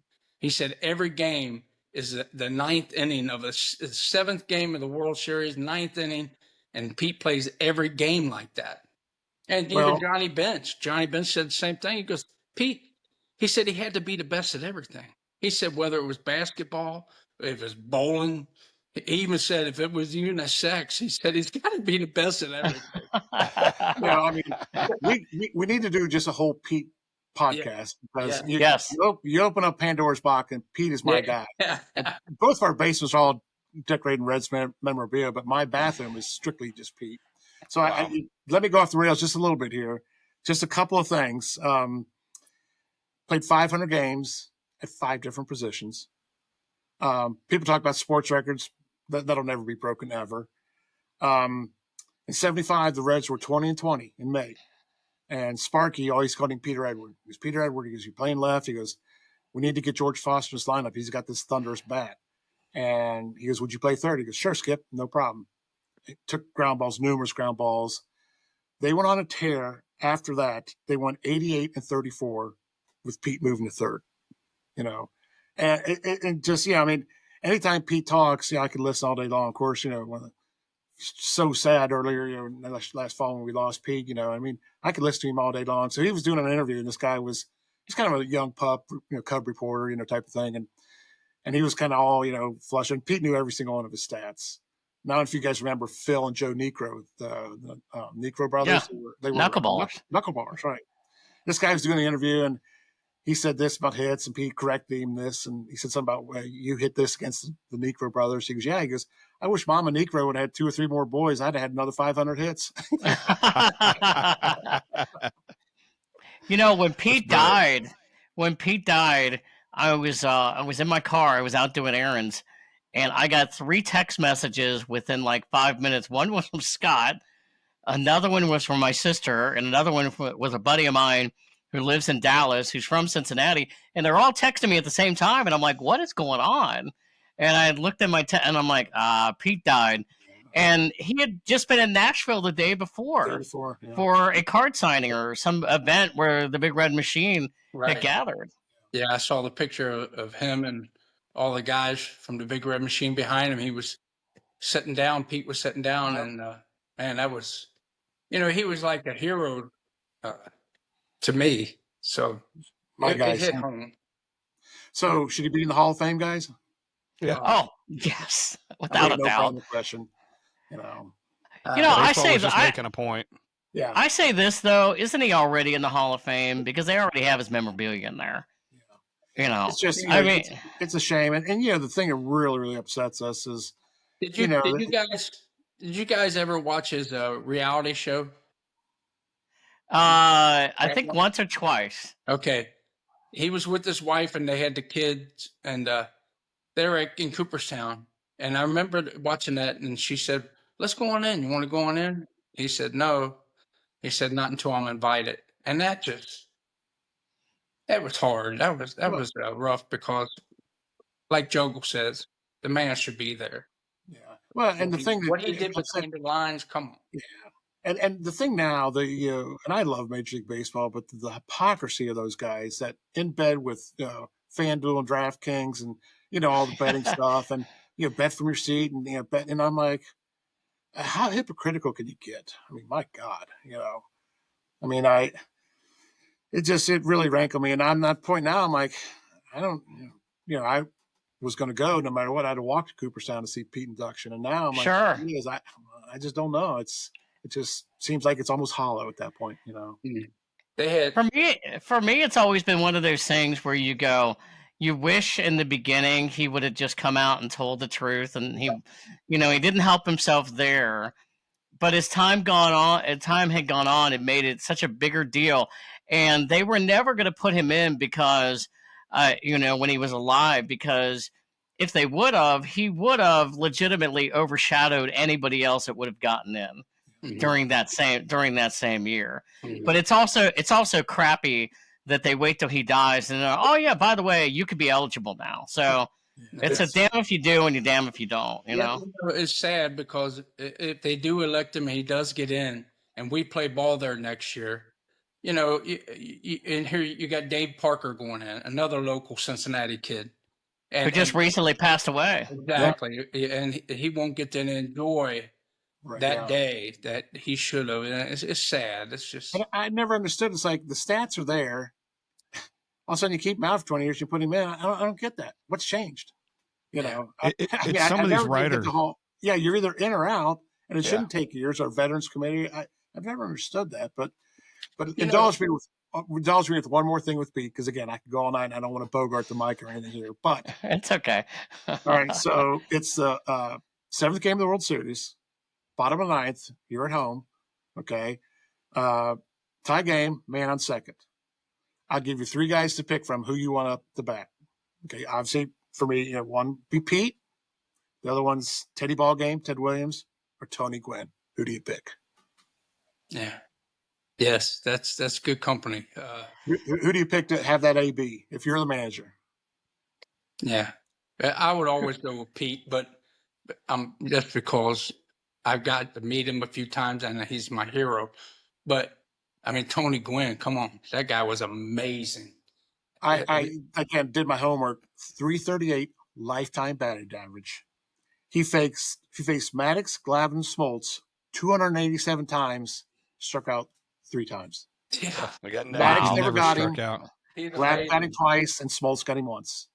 He said, "Every game is the ninth inning of the seventh game of the World Series, ninth inning, and Pete plays every game like that." And even Johnny Bench said the same thing. He goes, "Pete," he said, "he had to be the best at everything." He said whether it was basketball, if it was bowling, he even said if it was unisex, he said he's got to be the best at everything. I mean, we need to do just a whole Pete podcast because you open up Pandora's box and Pete is my guy. And both of our basements are all decorated in Reds memorabilia, but my bathroom is strictly just Pete. So let me go off the rails just a little bit here. Just a couple of things. Played 500 games at 5 different positions. People talk about sports records. That'll never be broken ever. In 75, the Reds were 20-20 in May. And Sparky always called him Peter Edward. He goes, "Peter Edward," he goes, "you're playing left." He goes, "We need to get George Foster in this lineup. He's got this thunderous bat." And he goes, "Would you play third?" He goes, "Sure, Skip, no problem." It took numerous ground balls. They went on a tear after that. They won 88-34 with Pete moving to third. And just, I mean, anytime Pete talks, I could listen all day long. Of course, so sad earlier, last fall when we lost Pete, I mean, I could listen to him all day long. So he was doing an interview, and this guy he's kind of a young pup, cub reporter, type of thing. And he was kind of all, flushing. Pete knew every single one of his stats. Now, if you guys remember Phil and Joe Necro, the Necro brothers, they were knuckleballers. Knuckleballers, right. This guy was doing the interview, and he said this about hits, and Pete corrected him this, and he said something about, well, you hit this against the Negro brothers. He goes, yeah. He goes, I wish Mama Negro would have had 2 or 3 more boys. I'd have had another 500 hits. You know, when Pete died, I was in my car. I was out doing errands, and I got 3 text messages within like 5 minutes. One was from Scott, another one was from my sister, and another one was a buddy of mine who lives in Dallas, who's from Cincinnati, and they're all texting me at the same time, and I'm like, what is going on? And I looked at my and I'm like, Pete died. And he had just been in Nashville the day before for a card signing or some event where the Big Red Machine had gathered. Yeah, I saw the picture of him and all the guys from the Big Red Machine behind him. He was sitting down. Pete was sitting down, and man, that was, he was like a hero to me. So it hit home. So should he be in the Hall of Fame, guys? Yeah. Oh, yes, without a doubt. No question. I say just making a point. Yeah. I say this though, isn't he already in the Hall of Fame because they already have his memorabilia in there? Yeah. It's just, it's a shame, and the thing that really, really upsets us is, did you guys ever watch his reality show? I think once or twice. Okay, he was with his wife, and they had the kids, and they were in Cooperstown. And I remember watching that, and she said, let's go on in. You want to go on in? He said, no. He said, not until I'm invited. And that was hard. That was rough because, like Juggles says, the man should be there. Yeah. Well, and the thing what he did between the lines, come on. Yeah. And the thing now, and I love Major League Baseball, but the hypocrisy of those guys that in bed with FanDuel and DraftKings and, all the betting stuff and, bet from your seat and, bet. And I'm like, how hypocritical can you get? I mean, my God, I mean, it really rankled me. And I'm that point now, I'm like, I don't, I was going to go no matter what. I had to walk to Cooperstown to see Pete induction. And now I'm like, sure. I just don't know. It just seems like it's almost hollow at that point, They had for me, it's always been one of those things where you go, you wish in the beginning he would have just come out and told the truth, and he didn't help himself there. But as time had gone on, it made it such a bigger deal, and they were never going to put him in because, when he was alive, because if they would have, he would have legitimately overshadowed anybody else that would have gotten in during that same year. Mm-hmm. But it's also crappy that they wait till he dies and oh yeah, by the way, you could be eligible now. So it's a damn if you do and you damn if you don't. It's sad because if they do elect him and he does get in, and we play ball there next year, and here you got Dave Parker going in, another local Cincinnati kid, who just recently passed away. Exactly, and he won't get to enjoy that day that he should have. And it's sad. It's just I never understood. It's like the stats are there. All of a sudden, you keep him out for 20 years, you put him in. I don't get that. What's changed? It's some of these writers. You're either in or out, and it shouldn't take years. Our veterans committee. I've never understood that, but indulge me with one more thing with Pete, because again, I could go all night. And I don't want to bogart the mic or anything here, but it's okay. All right, so it's the 7th game of the World Series, bottom of the 9th. You're at home, okay. Tie game, man on second. I'll give you 3 guys to pick from who you want up the bat. Okay, obviously for me, one be Pete, the other one's Teddy Ballgame, Ted Williams, or Tony Gwynn. Who do you pick? Yeah. Yes, that's good company. Who do you pick to have that AB if you're the manager? Yeah, I would always go with Pete, but just because I've got to meet him a few times and he's my hero. But I mean, Tony Gwynn, come on, that guy was amazing. I again did my homework. 338 lifetime batting average. He faced Maddox, Glavine, Smoltz 287 times, struck out 3 times. Yeah, Maddox never got him. Glavine got him twice, and Smoltz got him once.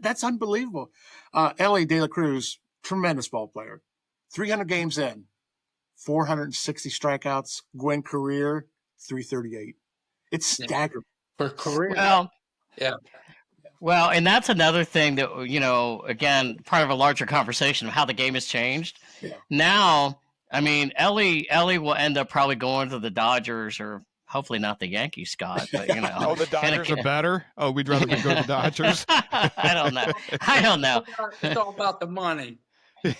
That's unbelievable. Ellie De La Cruz, tremendous ball player. 300 games in, 460 strikeouts. Gwynn career 338. It's staggering. For career. Well, Yeah. Well, and that's another thing that, again, part of a larger conversation of how the game has changed. Yeah. Now, I mean, Ellie will end up probably going to the Dodgers, or hopefully not the Yankees, Scott. But Oh, the Dodgers are better. Oh, we'd rather go to the Dodgers. I don't know. It's all about the money.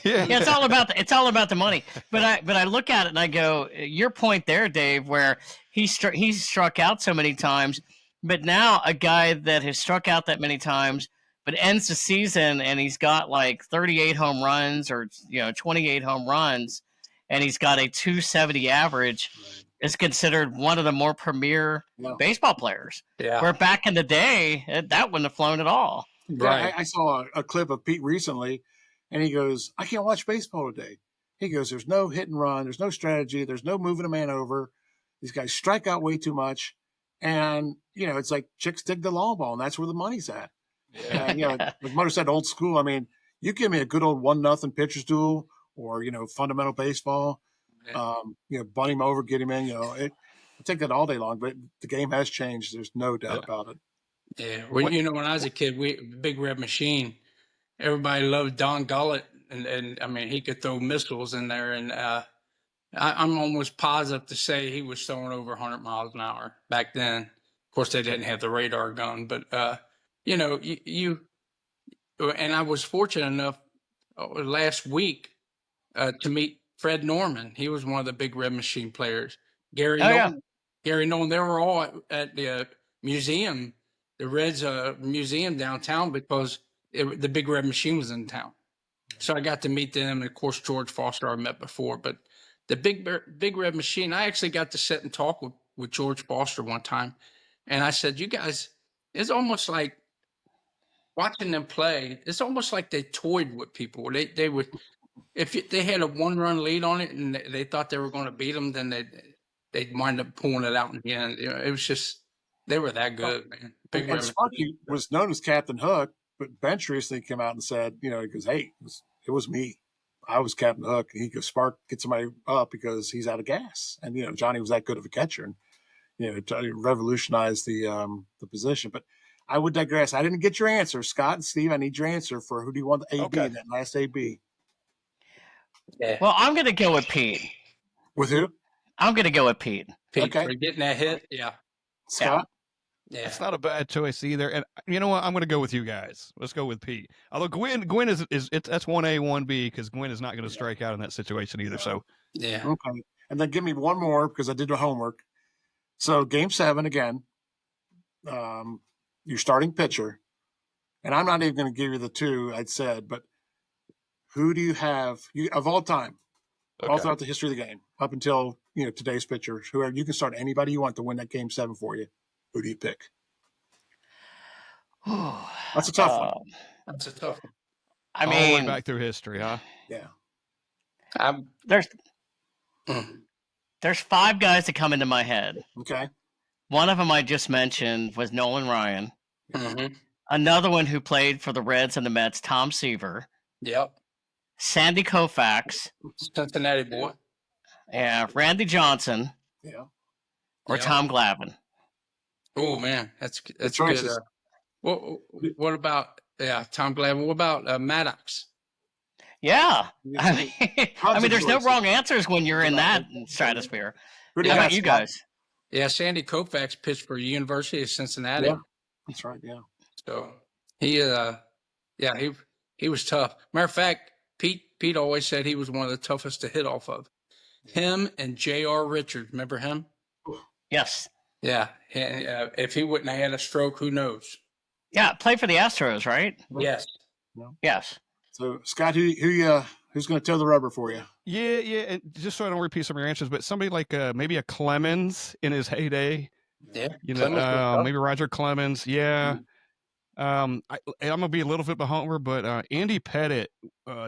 Yeah, it's all about the money. But I look at it and I go, your point there, Dave, where he's struck out so many times, but now a guy that has struck out that many times, but ends the season and he's got like 38 home runs or 28 home runs, and he's got a 270 average, is considered one of the more premier baseball players. Yeah. Where back in the day, that wouldn't have flown at all. Right. I saw a clip of Pete recently. And he goes, I can't watch baseball today. He goes, there's no hit and run. There's no strategy. There's no moving a man over. These guys strike out way too much. And, it's like chicks dig the long ball, and that's where the money's at. Yeah. And, like Mudder said, old school. I mean, you give me a good old 1-0 pitcher's duel or, fundamental baseball, bunt him over, get him in, I take that all day long. But the game has changed. There's no doubt about it. Yeah. Well, when I was a kid, Big Red Machine, everybody loved Don Gullett, and I mean, he could throw missiles in there. And I'm almost positive to say he was throwing over 100 miles an hour back then. Of course, they didn't have the radar gun, but you and I was fortunate enough last week to meet Fred Norman. He was one of the Big Red Machine players. Gary Nolan. They were all at the museum, the Reds museum downtown, because the Big Red Machine was in town. So I got to meet them. And of course, George Foster I met before, but the Big Red Machine, I actually got to sit and talk with George Foster one time. And I said, you guys, it's almost like watching them play. It's almost like they toyed with people. They would, if they had a 1-run lead on it and they thought they were going to beat them, then they'd wind up pulling it out in the end. It was just, they were that good, man. And Sparky was known as Captain Hook. But Bench recently came out and said, he goes, hey, it was me. I was Captain Hook. And he goes, Spark, get somebody up because he's out of gas. And, Johnny was that good of a catcher and, it revolutionized the position. But I would digress. I didn't get your answer. Scott and Steve, I need your answer for who do you want the AB in that last AB? Yeah. Well, I'm going to go with Pete. With who? I'm going to go with Pete. For getting that hit. Yeah. Scott? Yeah, it's not a bad choice either. And you know what? I'm going to go with you guys. Let's go with Pete. Although Gwen is that's 1A, 1B because Gwen is not going to strike out in that situation either. So yeah. Okay. And then give me one more because I did the homework. So Game 7 again. Your starting pitcher, and I'm not even going to give you the two I'd said, but who do you have of all time, all throughout the history of the game, up until today's pitcher, whoever you can start anybody you want to win that Game 7 for you. Who do you pick? That's a tough one. That's a tough one. I all mean, the way back through history, huh? Yeah. There's 5 guys that come into my head. Okay. One of them I just mentioned was Nolan Ryan. Mm-hmm. Another one who played for the Reds and the Mets, Tom Seaver. Yep. Sandy Koufax. Cincinnati boy. Yeah. Randy Johnson. Yeah. Or Tom Glavine. Oh man, that's good. What about Tom Glavine? What about Maddox? Yeah, I mean, there's no wrong answers when you're in that stratosphere. How about you guys? Yeah, Sandy Koufax pitched for University of Cincinnati. Yeah, that's right. Yeah. So he was tough. Matter of fact, Pete always said he was one of the toughest to hit off of. Him and J.R. Richards, remember him? Yes. Yeah, and if he wouldn't have had a stroke, who knows? Yeah, played for the Astros, right? Yes. No. Yes. So Scott, who's going to toe the rubber for you? Yeah, and just so I don't repeat some of your answers, but somebody like maybe a Clemens in his heyday. Yeah, maybe Roger Clemens. Yeah. Mm-hmm. I'm gonna be a little bit behind her, but Andy Pettit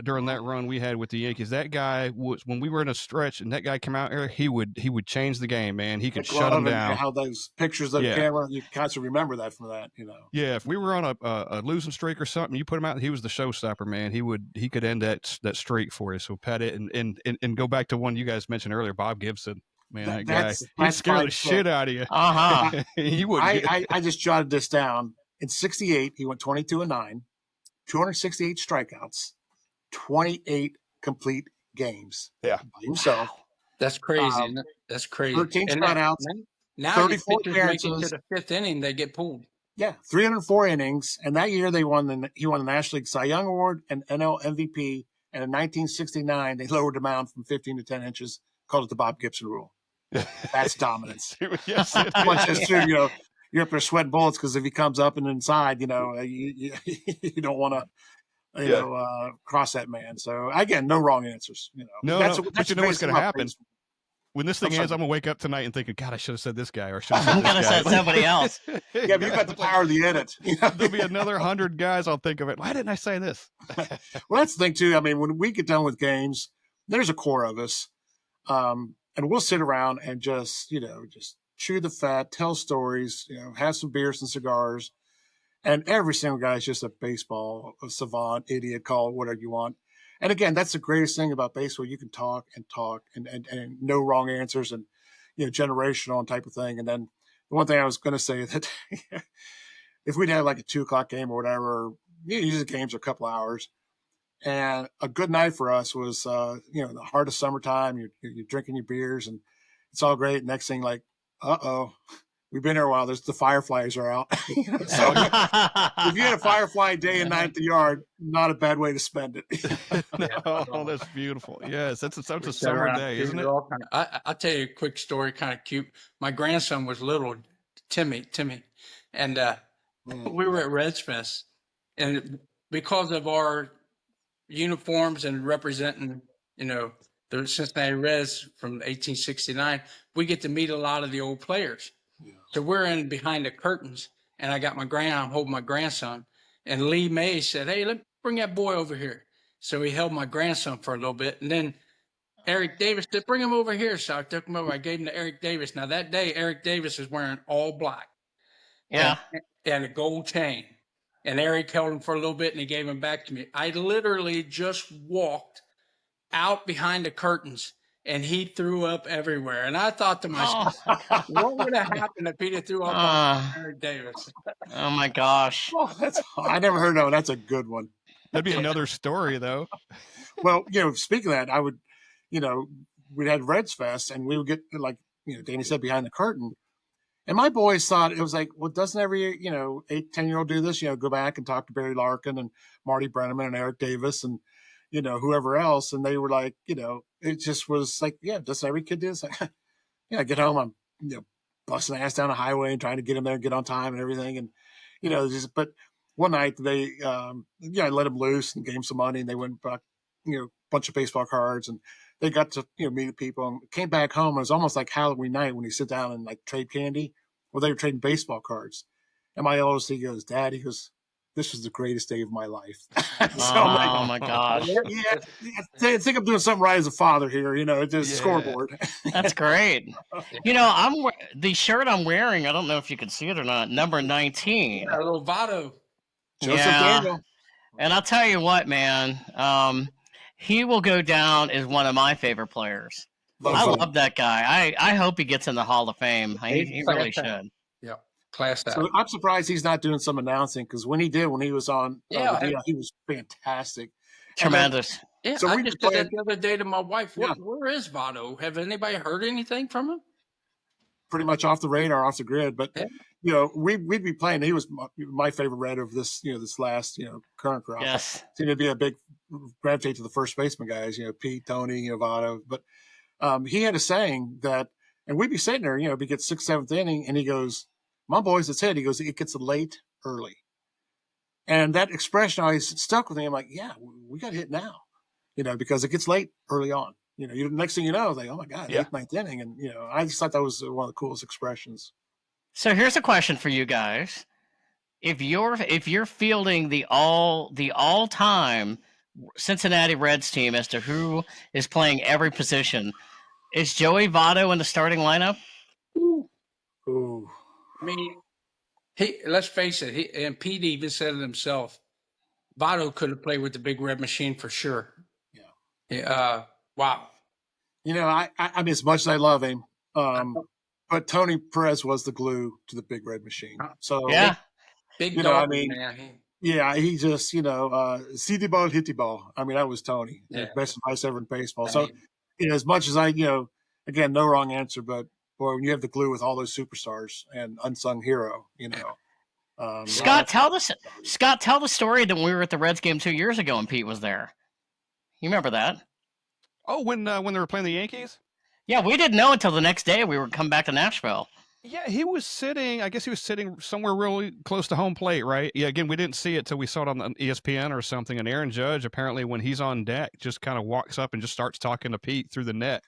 during that run we had with the Yankees, that guy was when we were in a stretch and that guy came out here, he would change the game, man. He could shut him down. How those pictures of the camera, you kind of remember that from that, Yeah, if we were on a losing streak or something, you put him out, he was the showstopper, man. He could end that streak for you. So Pettit and go back to one you guys mentioned earlier, Bob Gibson. Man, that guy, he'd scare the shit out of you. Uh-huh. He would. I just jotted this down. In 68, he went 22-9, 268 strikeouts, 28 complete games. Yeah. By himself. That's crazy. Isn't it? That's crazy. 13 And shutouts, now 34 pitchers make it to appearances. the 5th inning, they get pulled. Yeah, 304 innings, and that year he won the National League Cy Young Award and NL MVP. And in 1969, they lowered the mound from 15 to 10 inches, called it the Bob Gibson rule. That's dominance. Yes, Just true, you're up there sweating bullets because if he comes up and inside, you don't want to, cross that man. So again, no wrong answers. But you know what's going to happen? baseball. When this thing ends, I'm going to wake up tonight and thinking, God, I should have said this guy or should have said I'm this gonna guy. say somebody else. Yeah, but you've got the power of the edit. There'll be another 100 guys I'll think of it. Why didn't I say this? Well, that's the thing, too. I mean, when we get done with games, there's a core of us. And we'll sit around and just chew the fat, tell stories, have some beers and cigars. And every single guy is just a baseball savant, idiot, call it whatever you want. And again, that's the greatest thing about baseball. You can talk and no wrong answers and, generational and type of thing. And then the one thing I was going to say that if we'd have like a 2:00 game or whatever, usually games are a couple hours. And a good night for us was, the heart of summertime. You're drinking your beers and it's all great. Next thing, like, we've been here a while. The fireflies are out. So if you had a firefly day and night at the yard, not a bad way to spend it. No, that's beautiful. Yes, that's such a summer day, isn't it? I'll tell you a quick story, kind of cute. My grandson was little, Timmy, and we were at Reds Fest, and because of our uniforms and representing, the Cincinnati Reds from 1869, we get to meet a lot of the old players. Yeah. So we're in behind the curtains, and I'm holding my grandson, and Lee May said, "Hey, let me bring that boy over here." So he held my grandson for a little bit, and then Eric Davis said, "Bring him over here." So I took him over. I gave him to Eric Davis. Now that day, Eric Davis is wearing all black, and a gold chain. And Eric held him for a little bit, and he gave him back to me. I literally just walked out behind the curtains, and he threw up everywhere. And I thought to myself, what would have happened if he threw up on Eric Davis? Oh, my gosh. I never heard of it. That's a good one. That'd be another story, though. Well, speaking of that, I would, we'd had Reds Fest, and we would get, like, Danny said, behind the curtain. And my boys thought it was like, well, doesn't every, 8, 10-year-old do this? Go back and talk to Barry Larkin and Marty Brenneman and Eric Davis and, whoever else. And they were like, it just was like, yeah, doesn't every kid do this? I get home, I'm, busting ass down the highway and trying to get them there, get on time and everything. And, but one night they, I let them loose and gave them some money, and they went back, a bunch of baseball cards, and they got to, meet people, and came back home. It was almost like Halloween night when you sit down and like trade candy. Well, they were trading baseball cards. And my oldest, he goes, "Dad," he goes, "this was the greatest day of my life." Oh my gosh. I think I'm doing something right as a father here, just scoreboard. That's great. The shirt I'm wearing, I don't know if you can see it or not, number 19. Yeah, a little Votto. Joseph Daniel. And I'll tell you what, man, he will go down as one of my favorite players. I love that guy. I hope he gets in the Hall of Fame. He really should. Yeah, class that. So I'm surprised he's not doing some announcing, because when he was on, he was fantastic. Tremendous. So I just said that the other day to my wife, where is Votto? Have anybody heard anything from him? Pretty much off the radar, off the grid. But, we'd be playing. He was my favorite Red of this, this last, current crop. Yes. Seemed to be a big gravitate to the first baseman guys, Pete, Tony, Votto. But he had a saying that, and we'd be sitting there, we get 6th, 7th inning, and he goes, "My boys, it's hit." He goes, "It gets late early." And that expression always stuck with me. I'm like, yeah, we got hit now, because it gets late early on. Next thing you know, like, oh my God, 8th, 9th inning. And, I just thought that was one of the coolest expressions. So here's a question for you guys. If you're fielding the all-time Cincinnati Reds team as to who is playing every position, is Joey Votto in the starting lineup? Ooh. I mean, let's face it, and Pete even said it himself, Votto could have played with the Big Red Machine for sure. Yeah. Wow. I mean, as much as I love him, but Tony Perez was the glue to the Big Red Machine. So yeah. Big You know, I dog, mean, man. yeah, he just, see the ball, hit the ball. I mean, that was Tony. Yeah. Best advice ever in baseball. I So, mean, as much as again, no wrong answer, but boy, when you have the glue with all those superstars and unsung hero, Scott, tell the story that we were at the Reds game 2 years ago and Pete was there. You remember that? Oh, when they were playing the Yankees? Yeah, we didn't know until the next day we were coming back to Nashville. Yeah, he was sitting. I guess he was sitting somewhere really close to home plate, right? Yeah. Again, we didn't see it till we saw it on ESPN or something. And Aaron Judge, apparently, when he's on deck, just kind of walks up and just starts talking to Pete through the net,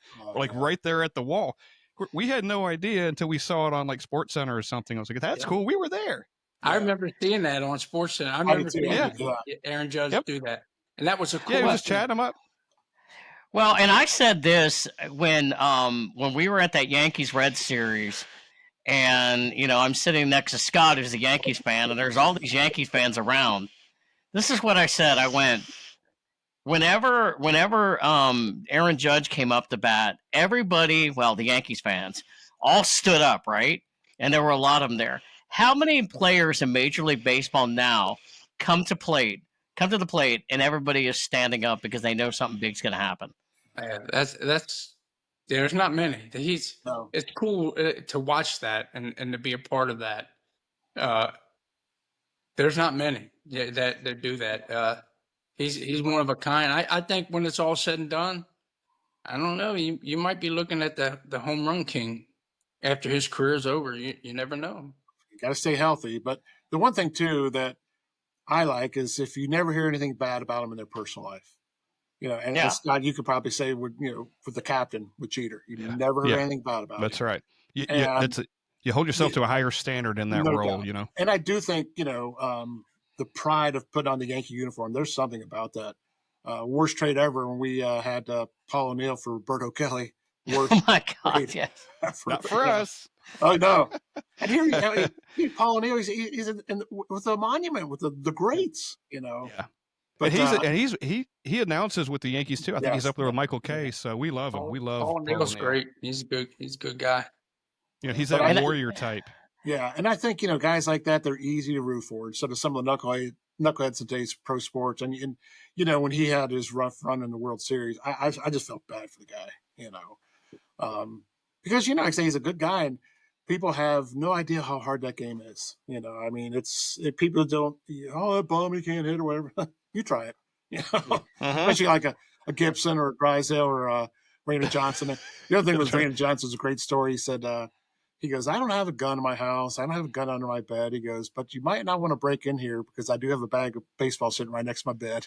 right there at the wall. We had no idea until we saw it on like Sports Center or something. I was like, "That's cool. We were there." I remember seeing that on Sports Center. I remember seeing Aaron Judge do that, and that was a cool. Yeah, he was just chatting him up. Well, and I said this when we were at that Yankees Reds series. And, I'm sitting next to Scott, who's a Yankees fan, and there's all these Yankees fans around. This is what I said. I went, whenever Aaron Judge came up to bat, everybody, well, the Yankees fans, all stood up, right? And there were a lot of them there. How many players in Major League Baseball now come to the plate, and everybody is standing up because they know something big's going to happen? Yeah, that's. There's not many. It's cool to watch that and to be a part of that. There's not many that do that. He's one of a kind. I think when it's all said and done, I don't know. You might be looking at the home run king after his career's over. You never know. You got to stay healthy. But the one thing too that I like is if you never hear anything bad about him in their personal life. And Scott, you could probably say, with the captain, with Jeter, you never heard anything bad about him. That's right. You hold yourself to a higher standard in that role, doubt. And I do think, the pride of putting on the Yankee uniform, there's something about that. Worst trade ever when we had Paul O'Neill for Roberto Kelly. Oh, my God, yes. Not for us. Oh, no. And here, Paul O'Neill, he's with the monument, with the greats, Yeah. But he announces with the Yankees too. I think he's up there with Michael Kay. So we love him. We love Paul O'Neill's great. He's good. He's a good guy. He's that warrior type. Yeah, and I think guys like that, they're easy to root for. Instead of some of the knuckleheads in today's pro sports, and when he had his rough run in the World Series, I just felt bad for the guy. Because like I say, he's a good guy, and people have no idea how hard that game is. I mean, people don't. That bum, he can't hit or whatever. You try it, especially like a Gibson or a Drysdale or Raymond Johnson. The other thing was Raymond Johnson's a great story. He said, he goes, I don't have a gun in my house. I don't have a gun under my bed. He goes, but you might not want to break in here because I do have a bag of baseball sitting right next to my bed.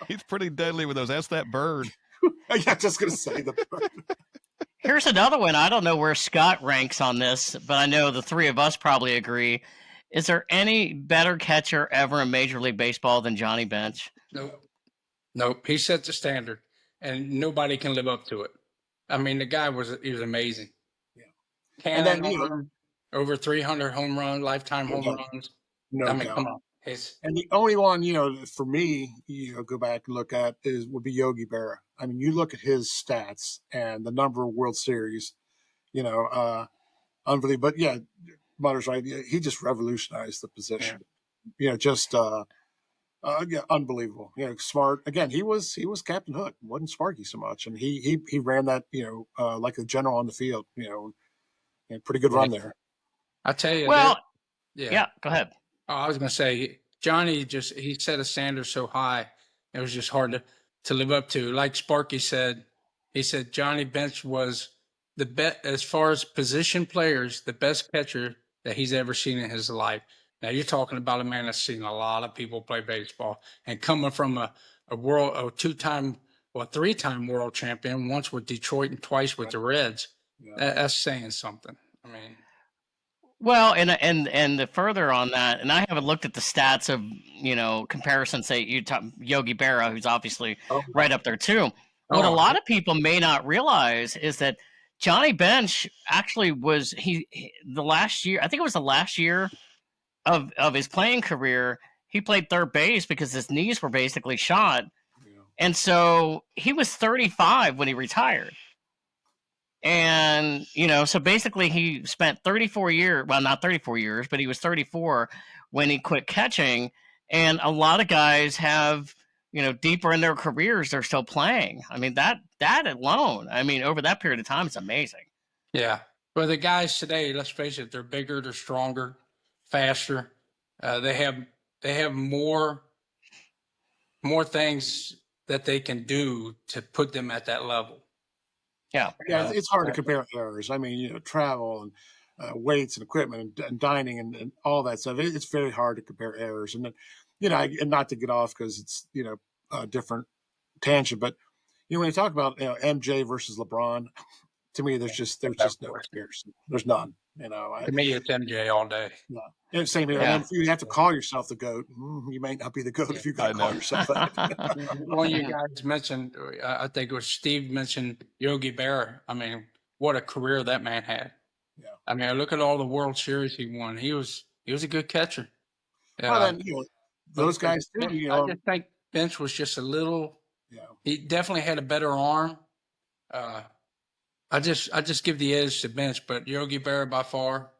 He's pretty deadly with those. That's that bird. Yeah, just going to say the bird. Here's another one. I don't know where Scott ranks on this, but I know the three of us probably agree. Is there any better catcher ever in Major League Baseball than Johnny Bench? Nope. He set the standard, and nobody can live up to it. I mean, the guy was amazing. Yeah. And then over 300 home runs, lifetime home runs. I mean, come on. And the only one, for me, go back and look at would be Yogi Berra. I mean, you look at his stats and the number of World Series, unbelievable. But yeah, Mudder's right. He just revolutionized the position. Yeah. Unbelievable. Smart. Again, he was Captain Hook. Wasn't Sparky so much, and he ran that like a general on the field. And pretty good run there. I tell you. Well, yeah. Go ahead. Oh, I was going to say Johnny he set a standard so high it was just hard to live up to. Like Sparky said, he said Johnny Bench was the best as far as position players, the best catcher that he's ever seen in his life. Now you're talking about a man that's seen a lot of people play baseball, and coming from a three-time world champion, once with Detroit and twice with the Reds. Yeah. That's saying something. I mean, well, and further on that, and I haven't looked at the stats of comparison. Say Yogi Berra, who's obviously right up there too. What a lot of people may not realize is that Johnny Bench actually was the last year. I think it was the last year of his playing career. He played third base because his knees were basically shot, and so he was 35 when he retired. And, so basically he spent 34 years, well, not 34 years, but he was 34 when he quit catching. And a lot of guys have, deeper in their careers, they're still playing. I mean, that alone, over that period of time, it's amazing. Yeah. But the guys today, let's face it, they're bigger, they're stronger, faster. They have more things that they can do to put them at that level. Yeah. It's hard to compare errors. Travel and weights and equipment and dining and all that stuff. It's very hard to compare errors. And then, and not to get off because it's, a different tangent, but, when you talk about MJ versus LeBron, to me, there's just no comparison. There's none. To me, it's MJ all day. Yeah. Same here. Yeah. And if you have to call yourself the GOAT, you may not be the GOAT if you got to call yourself that. One of you guys mentioned, I think it was Steve mentioned Yogi Berra. I mean, what a career that man had. Yeah. I mean, look at all the World Series he won. He was a good catcher. Well, then, those guys too. I just think Bench was just a little. Yeah. He definitely had a better arm. I just give the edge to Bench, but Yogi Berra by far.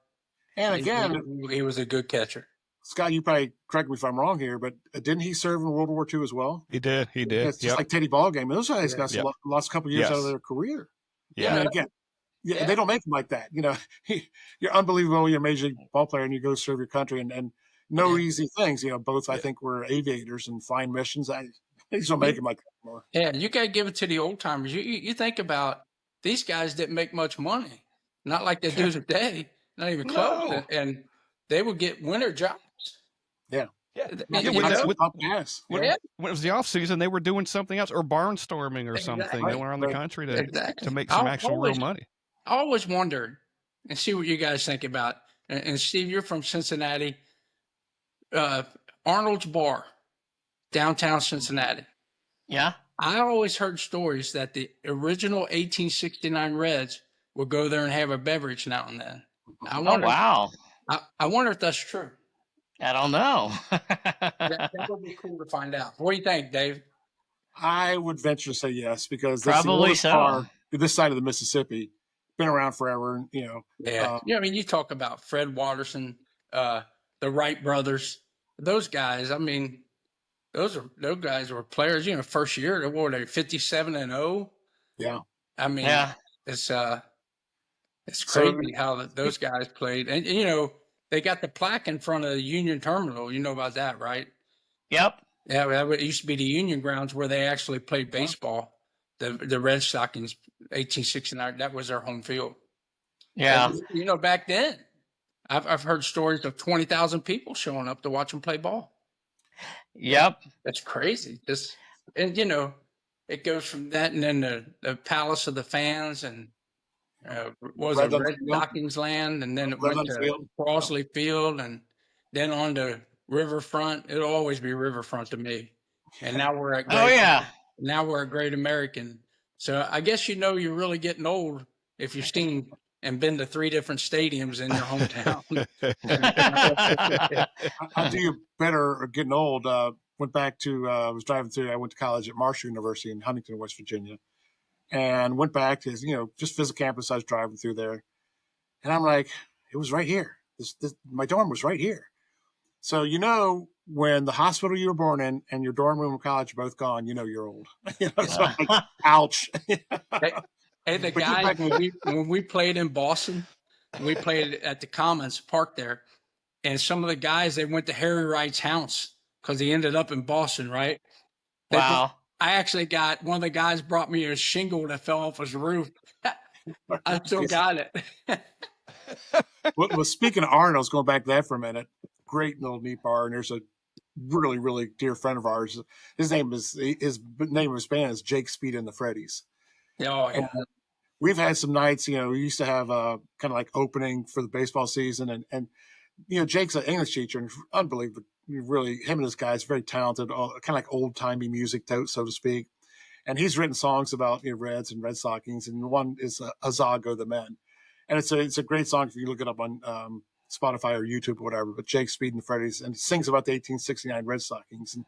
And again, he was a good catcher. Scott, you probably correct me if I'm wrong here, but didn't he serve in World War II as well? He did. It's just like Teddy Ballgame. Those guys got lost a couple of years out of their career. Yeah. And again, they don't make them like that. You're unbelievable. You're a major league ball player, and you go serve your country, and no easy things. Both I think were aviators and flying missions. They just don't make them like that anymore. Yeah, you got to give it to the old timers. You think about these guys didn't make much money, not like they do today, not even close, and they would get winter jobs. Yeah. When it was the off season, they were doing something else or barnstorming or something. They went around the country to make some actual real money. I always wondered, and see what you guys think about. And Steve, you're from Cincinnati. Arnold's Bar, downtown Cincinnati. Yeah. I always heard stories that the original 1869 Reds would go there and have a beverage now and then. Wow. I wonder if that's true. I don't know. that would be cool to find out. What do you think, Dave? I would venture to say yes, because probably so. This side of the Mississippi, been around forever. Yeah. I mean, you talk about Fred Watterson, the Wright brothers, those guys. I mean, those guys were players. First year they were 57-0. Yeah. I mean, it's crazy how those guys played, and they got the plaque in front of the Union Terminal. You know about that, right? Yep. Yeah, it used to be the Union grounds where they actually played baseball. The Red Stockings, 1869, that was their home field. Yeah. And, back then, I've heard stories of 20,000 people showing up to watch them play ball. Yep. That's crazy. And it goes from that, and then the Palace of the Fans, and was it Red Stockings land, and then it went to Crossley Field, and then on to Riverfront. It'll always be Riverfront to me. And now we're at now we're at Great American. So I guess you're really getting old if you've seen and been to 3 different stadiums in your hometown. I'll do you better getting old. Went back to I was driving through. I went to college at Marshall University in Huntington, West Virginia. And went back to, just visit campus. I was driving through there. And I'm like, it was right here. My dorm was right here. So, when the hospital you were born in and your dorm room in college are both gone, you're old. So I'm like, ouch. Hey, the guy, when we played in Boston, we played at the Commons Park there. And some of the guys, they went to Harry Wright's house because he ended up in Boston, right? Wow. I actually got one of the guys brought me a shingle that fell off his roof. I still got it. Well, speaking of Arnold's, going back to that for a minute, great little neat bar, and there's a really, really dear friend of ours. His name of his band is Jake Speed and the Freddies. Yeah. We've had some nights. We used to have kind of like opening for the baseball season, and Jake's an English teacher and unbelievable. Really, him and his guys, very talented, kind of like old timey music, so to speak. And he's written songs about Reds and Red Stockings, and one is Azago the Men, and it's a great song if you look it up on Spotify or YouTube or whatever. But Jake Speed and the Freddies, and sings about the 1869 Red Stockings and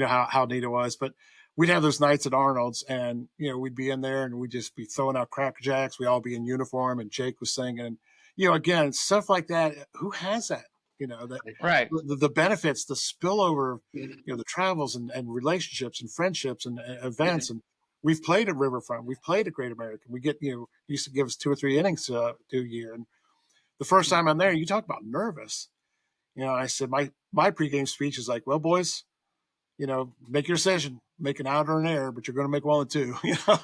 how neat it was. But we'd have those nights at Arnold's, and we'd be in there and we'd just be throwing out Cracker Jacks. We'd all be in uniform, and Jake was singing. And, again, stuff like that. Who has that? That Right. the benefits, the spillover, the travels and relationships and friendships and events. And we've played at Riverfront. We've played at Great American. We get, used to give us 2 or 3 innings to a year. And the first time I'm there, you talk about nervous. I said, my pregame speech is like, well, boys, make your decision, make an out or an air, but you're going to make 1 or 2,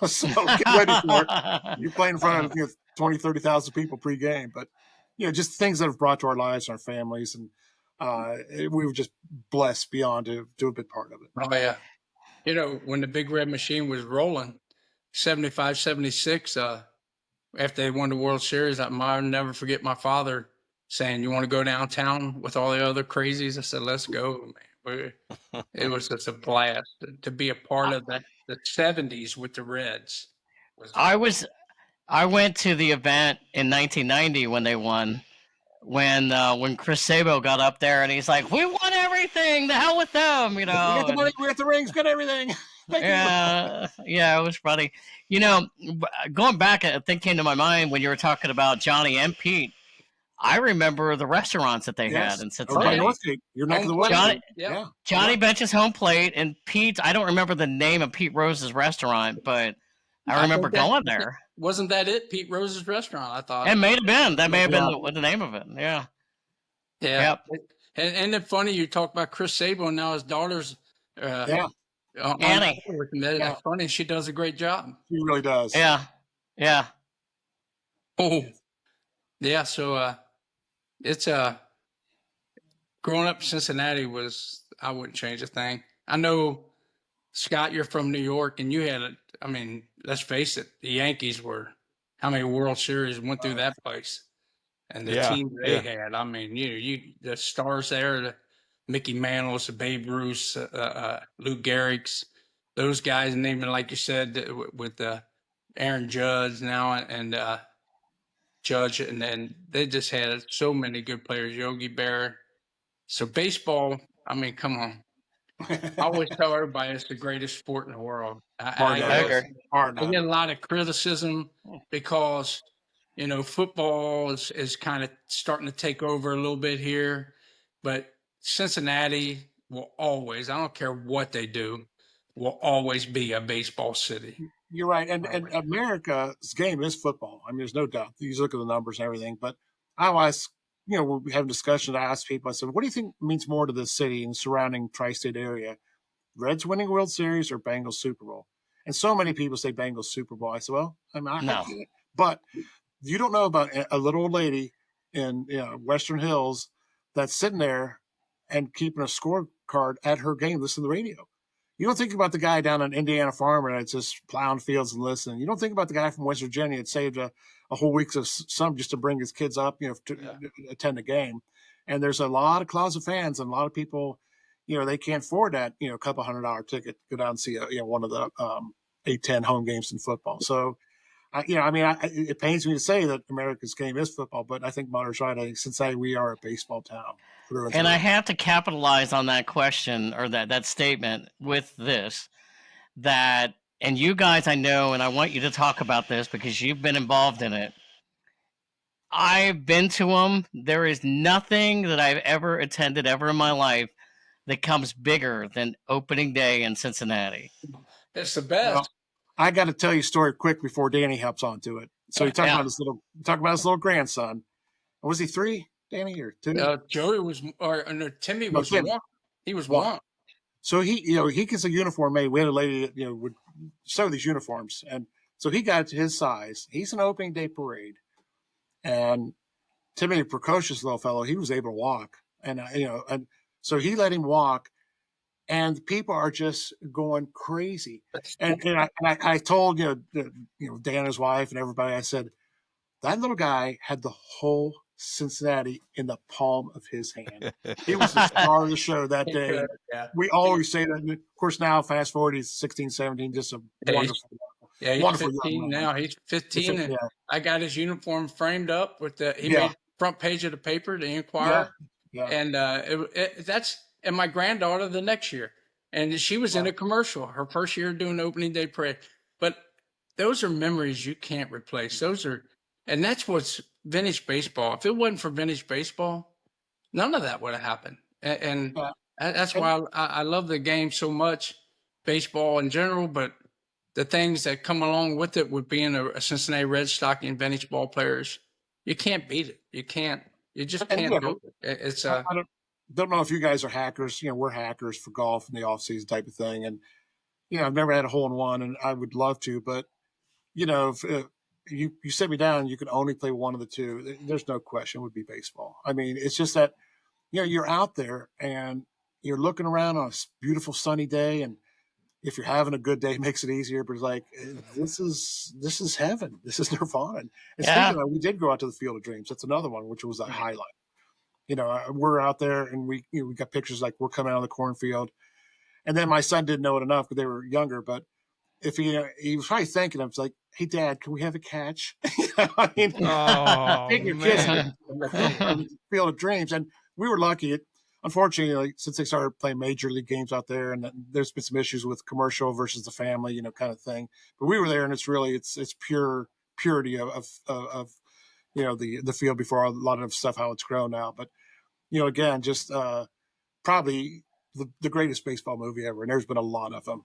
so get ready for it. You're playing in front of 20, 30,000 people pregame, but just things that have brought to our lives and our families. And we were just blessed beyond to do a big part of it. Oh, yeah. When the Big Red Machine was rolling, 75, 76, after they won the World Series, I'll never forget my father saying, "You want to go downtown with all the other crazies?" I said, "Let's go, man." It was just a blast to be a part of that. The 70s with the Reds. I went to the event in 1990 when they won. When Chris Sabo got up there and he's like, "We won everything. The hell with them," We got the money, we got the rings, got everything. Yeah, it was funny. Going back, a thing came to my mind when you were talking about Johnny and Pete. I remember the restaurants that they had in Cincinnati. Northgate, your neck of the woods. Johnny Bench's Home Plate, and Pete. I don't remember the name of Pete Rose's restaurant, but I remember going there. Wasn't that it? Pete Rose's restaurant, I thought. It may have been. That may have been the name of it. Yeah. Yeah. Yep. And it's funny you talk about Chris Sabo and now his daughter's Annie. That's funny. She does a great job. She really does. Yeah. Yeah. Oh. Yeah. So it's growing up in Cincinnati I wouldn't change a thing. I know, Scott, you're from New York, and you had let's face it, the Yankees were how many World Series went through that place, and the team they had. The stars there, the Mickey Mantles, the Babe Ruth, Lou Gehrig's, those guys, and even like you said with Aaron Judge now and Judge, and then they just had so many good players, Yogi Berra. So baseball, come on. I always tell everybody it's the greatest sport in the world. I get a lot of criticism because, football is kind of starting to take over a little bit here, but Cincinnati will always, I don't care what they do, will always be a baseball city. You're right. And America's game is football. There's no doubt. You look at the numbers and everything, but I always, we're having discussions. I asked people, I said, what do you think means more to the city and surrounding tri-state area? Reds winning World Series or Bengals Super Bowl? And so many people say Bengals Super Bowl. I said, well, no. But you don't know about a little old lady in Western Hills that's sitting there and keeping a scorecard at her game, listening to the radio. You don't think about the guy down in Indiana farmer that's just plowing fields and listening. You don't think about the guy from West Virginia that saved a whole week's of summer just to bring his kids up, to attend a game. And there's a lot of closet fans and a lot of people, they can't afford that, a couple $100 ticket to go down and see one of the 8-10 home games in football. So, it pains me to say that America's game is football, but I think Mudder's right. I think Cincinnati, we are a baseball town. And I have to capitalize on that question or that statement with this, and you guys I know, and I want you to talk about this because you've been involved in it. I've been to them. There is nothing that I've ever attended ever in my life that comes bigger than opening day in Cincinnati. It's the best. Well, I got to tell you a story quick before Danny hops onto it. So you talk about his little grandson. Was he 3? Danny, or 2? Joey was, Timmy was 1. He was 1. So he gets a uniform made. We had a lady that would sew these uniforms, and so he got it to his size. He's an opening day parade, and Timmy, a precocious little fellow, he was able to walk, and and so he let him walk, and people are just going crazy. And I told Dan, his wife, and everybody, I said that little guy had the whole Cincinnati in the palm of his hand. He was the star of the show that day. We always say that. And of course, now fast forward, he's 16, 17, just a wonderful. He's wonderful 15 now. He's 15, and I got his uniform framed up with he made the front page of the paper, the Inquirer, and that's my granddaughter the next year. And she was in a commercial her first year doing opening day parade. But those are memories you can't replace. And that's what's vintage baseball. If it wasn't for vintage baseball, none of that would have happened. And Yeah. that's why I love the game so much, baseball in general, but the things that come along with it with being a Cincinnati Reds stocking vintage ball players, you can't beat it. You just can't do it. It's I don't know if you guys are hackers. We're hackers for golf in the off season type of thing. And, I've never had a hole in one and I would love to, but, if you sit me down, you can only play one of the two. There's no question it would be baseball. I mean, it's just that, you're out there and you're looking around on a beautiful sunny day. And if you're having a good day, it makes it easier. But it's like, this is heaven. This is nirvana. And speaking of that, we did go out to the Field of Dreams. That's another one, which was a highlight. We're out there and we got pictures like we're coming out of the cornfield. And then my son didn't know it enough because they were younger. But if he was probably thinking, I was like, "Hey, Dad, can we have a catch?" I mean, take your kids to the Field of Dreams, and we were lucky. Unfortunately, since they started playing major league games out there, and there's been some issues with commercial versus the family, kind of thing. But we were there, and it's pure purity of the field before a lot of stuff how it's grown now. But again, just probably the greatest baseball movie ever, and there's been a lot of them.